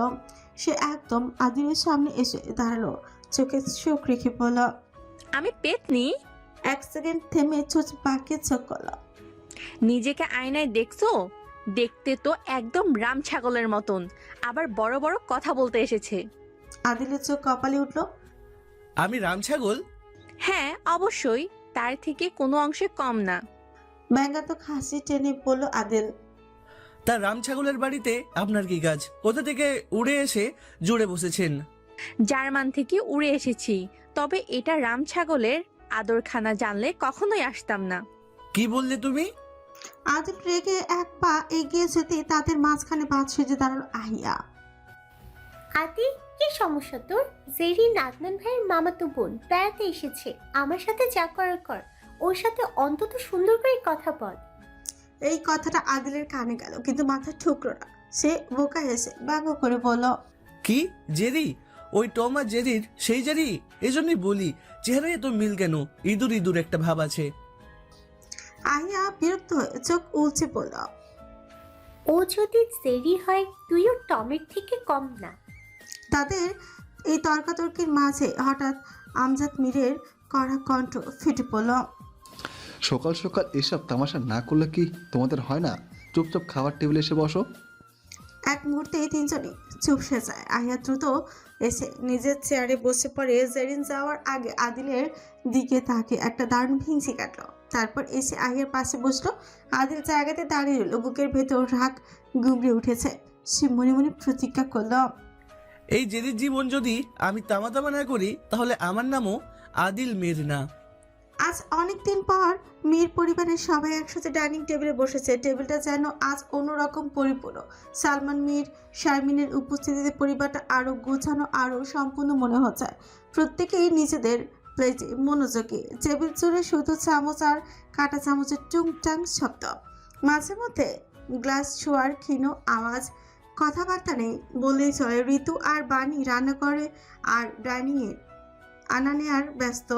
সে একদম আদিলের সামনে এসে দাঁড়ালো, চোখে চোখ রেখে বলল, আমি পেতনি? এক সেকেন্ড থেমে চোখ পাকিয়ে চোখ করল। নিজেকে আয়নায় দেখছো? দেখতে তো একদম রাম ছাগলের মতন, আবার বড় বড় কথা বলতে এসেছে। আদিলের চোখ কপালে উঠল। আমি রাম ছাগল? হ্যাঁ অবশ্যই, তার থেকে কোনো অংশে কম না। ব্যঙ্গাত্মক হাসি টেনে বলল আদিল। তা রাম ছাগলের বাড়িতে আপনার কি কাজ? কোথা থেকে উড়ে এসে জুড়ে বসেছেন? জার্মান থেকে উড়ে এসেছি, তবে এটা রাম ছাগলের আদরখানা জানলে কখনোই আসতাম না। কি বললে তুমি? আদিল রেগে এক পা এগিয়ে যেতে তাদের মাঝখানে বাদ সেজে দাঁড়ালো আহিয়া। আদি, কি সমস্যা তোর? জেরিন আদনান ভাইয়ের মামাতো বোন বেড়াতে এসেছে, আমার সাথে যা করার কর, ওর সাথে অন্তত সুন্দর করে কথা বল। এই কথাটা আদিলের কানে গেল, কিন্তু মাথা ঠুকলো না। সে বোকা হেসে ব্যঙ্গ করে বলল, কি জেরি? ওই টম আর জেরির সেই জেরি? এজন্যই বলি চেহারায় এত মিল কেন? ইঁদুর ইঁদুর একটা ভাব আছে। আহিয়া বিরক্ত হয়ে চোখ উলচে পড়ল। ও যদি জেরি হয়, তুইও টমের থেকে কম না। তাদের এই তর্কাতর্কির মাঝে হঠাৎ আমজাদ মীরের কড়া কণ্ঠ ফেটে পড়ল। সকাল সকাল এসব তামাশা না করলে কি তোমাদের হয় না? চুপচাপ খাবার টেবিলে এসে বসো। এক মুহূর্তে তিনজনই চুপসে যায়। আহিয়া দ্রুত এসে নিজের চেয়ারে বসে পড়ে। জেরিন যাওয়ার আগে আদিলের দিকে তাকে একটা দারুণ ভিঞ্চি কাটলো, তারপর এসে আহিয়ার পাশে বসলো। আদিল জায়গাতে দাঁড়িয়ে রইল, বুকের ভেতর রাগ গুমড়ে উঠেছে। সে মনে মনে প্রতিজ্ঞা করলো, এই জেরির জীবন যদি আমি তামা তামা না করি, তাহলে আমার নামও আদিল মীর না। আজ অনেকদিন পর মীর পরিবারের সবাই একসাথে ডাইনিং টেবিলে বসেছে। টেবিলটা যেন আজ অন্যরকম পরিপূর্ণ। সালমান মীর শারমিনের উপস্থিতিতে পরিবারটা আরো গোছানো, আরো সম্পূর্ণ মনে হচ্ছে। প্রত্যেকেই নিজেদের প্লেটে মনোযোগী। টেবিল জুড়ে শুধু চামচ আর কাঁটা চামচের টুংটাং শব্দ, মাঝে মধ্যে গ্লাস ছোঁয়ার ক্ষীণ আওয়াজ। কথাবার্তা নেই বললেই চলে। ঋতু আর বাণী রান্না করে আর ডাইনিংয়ে আনা নেয়ার ব্যস্ত।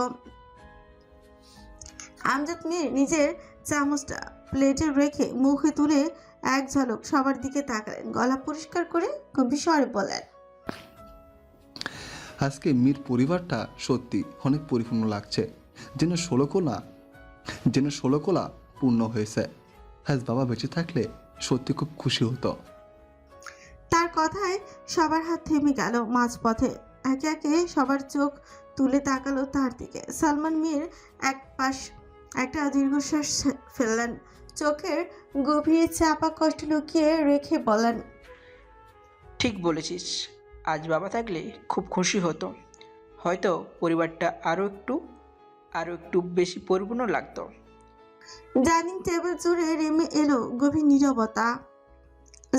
আমজাদ মীর নিজের চামচটা প্লেটে রেখে মুখে তুলে এক ঝলক সবার দিকে তাকালেন, গলা পরিষ্কার করে গম্ভীর স্বরে বলেন, আজকে মীর পরিবারটা সত্যি অনেক পরিপূর্ণ লাগছে, যেন ষোলো কোলা পূর্ণ হয়েছে। আজ বাবা বেঁচে থাকলে সত্যি খুব খুশি হতো। তার কথায় সবার হাত থেমে গেল মাঝপথে। একে একে সবার চোখ তুলে তাকালো তার দিকে। সালমান মীর একটা দীর্ঘশ্বাস ফেললেন, চোখের গভীরে চাপা কষ্ট লুকিয়ে রেখে বলেন, ঠিক বলেছিস, আজ বাবা থাকলে খুব খুশি হতো, হয়তো পরিবারটা আরও একটু বেশি পরিপূর্ণ লাগতো। ডাইনিং টেবিল জুড়ে নেমে এলো গভীর নীরবতা।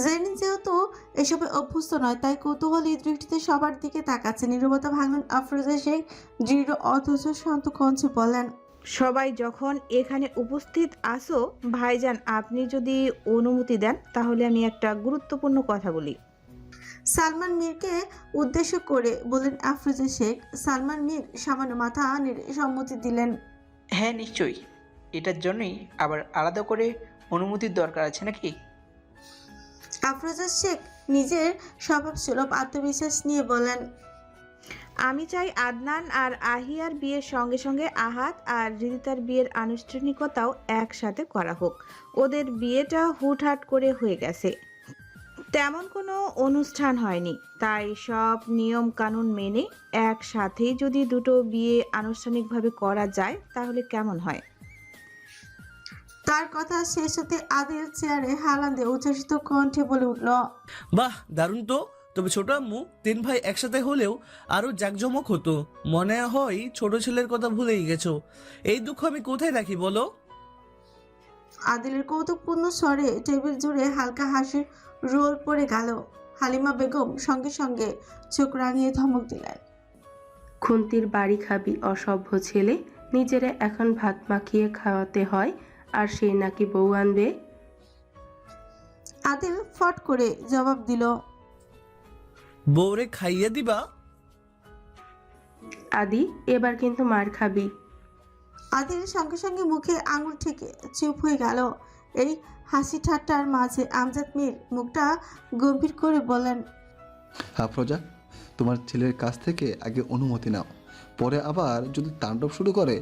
জেরিন যেহেতু এসবে অভ্যস্ত নয়, তাই কৌতূহলী দৃষ্টিতে সবার দিকে তাকাচ্ছে। নীরবতা ভাঙলেন আফরোজা শেখ দৃঢ় অথচ শান্ত কণ্ঠে বলেন, সবাই যখন এখানে উপস্থিত আসো, ভাইজান আপনি যদি অনুমতি দেন তাহলে আমি একটা গুরুত্বপূর্ণ কথা বলি। সালমান মীরকে উদ্দেশ্য করে বলেন আফরোজা শেখ। সালমান মীর সামান্য মাথা নেড়ে সম্মতি দিলেন। হ্যাঁ নিশ্চয়ই, এটার জন্যই আবার আলাদা করে অনুমতির দরকার আছে নাকি? আফরোজা শেখ নিজের স্বভাব সুলভ আত্মবিশ্বাস নিয়ে বলেন, আমি চাই আদনান আর আহিয়ার বিয়ের সঙ্গে সঙ্গে আহাত আর রিদিতার বিয়ের আনুষ্ঠানিকতাও একসাথে করা হোক। ওদের বিয়েটা হুটহাট করে হয়ে গেছে, তেমন কোনো অনুষ্ঠান হয়নি, তাই সব নিয়ম কানুন মেনে একসাথেই যদি দুটো বিয়ে আনুষ্ঠানিকভাবে করা যায় তাহলে কেমন হয়? তার কথা শেষ হতে আদিল চেয়ারে হালান দিয়ে উচ্ছ্বসিত কণ্ঠে বলে উঠল, বাহ দারুণ তো। তবে ছোট আম্মু 3 ভাই একসাথে হলেও আরো জাঁকজমক হতো। মনে হয় ছোট ছেলের কথা ভুলেই গেছো। এই দুঃখ আমি কোথায় রাখি বলো? আদিলের কৌতুকপূর্ণ স্বরে টেবিল জুড়ে হালকা হাসির রোল পড়ে গেল। হালিমা বেগম সঙ্গে সঙ্গে চোখ রাঙিয়ে ধমক দিলেন, খুন্তির বাড়ি খাবি অসভ্য ছেলে, নিজেরা এখন ভাত মাখিয়ে খাওয়াতে হয় আর সে নাকি বউ আনবে। আদিল ফট করে জবাব দিল, বউরে খাইয়ে দিবা? আদি এবার কিন্তু মার খাবি। আদিল সঙ্গে সঙ্গে মুখে আঙুল ঠেকে চুপ হয়ে গেল। এই হাসি ঠাট্টার মাঝে আমজাদ মীর মুখটা গম্ভীর করে বলেন, আফরোজা, তোমার ছেলের কাছ থেকে আগে অনুমতি নাও, পরে আবার যদি তাণ্ডব শুরু করে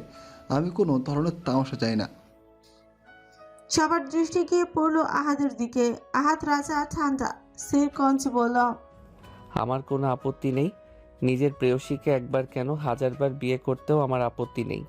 আমি কোনো ধরনের তামাশা চাই না। সবার দৃষ্টি গিয়ে পড়লো আহাদের দিকে। আহাদ রাজা ঠান্ডা স্থির কঞ্চে বলল, আমার কোনো আপত্তি নেই। নিজের প্রেয়সীকে একবার কেন 1000বার বিয়ে করতেও আমার আপত্তি নেই।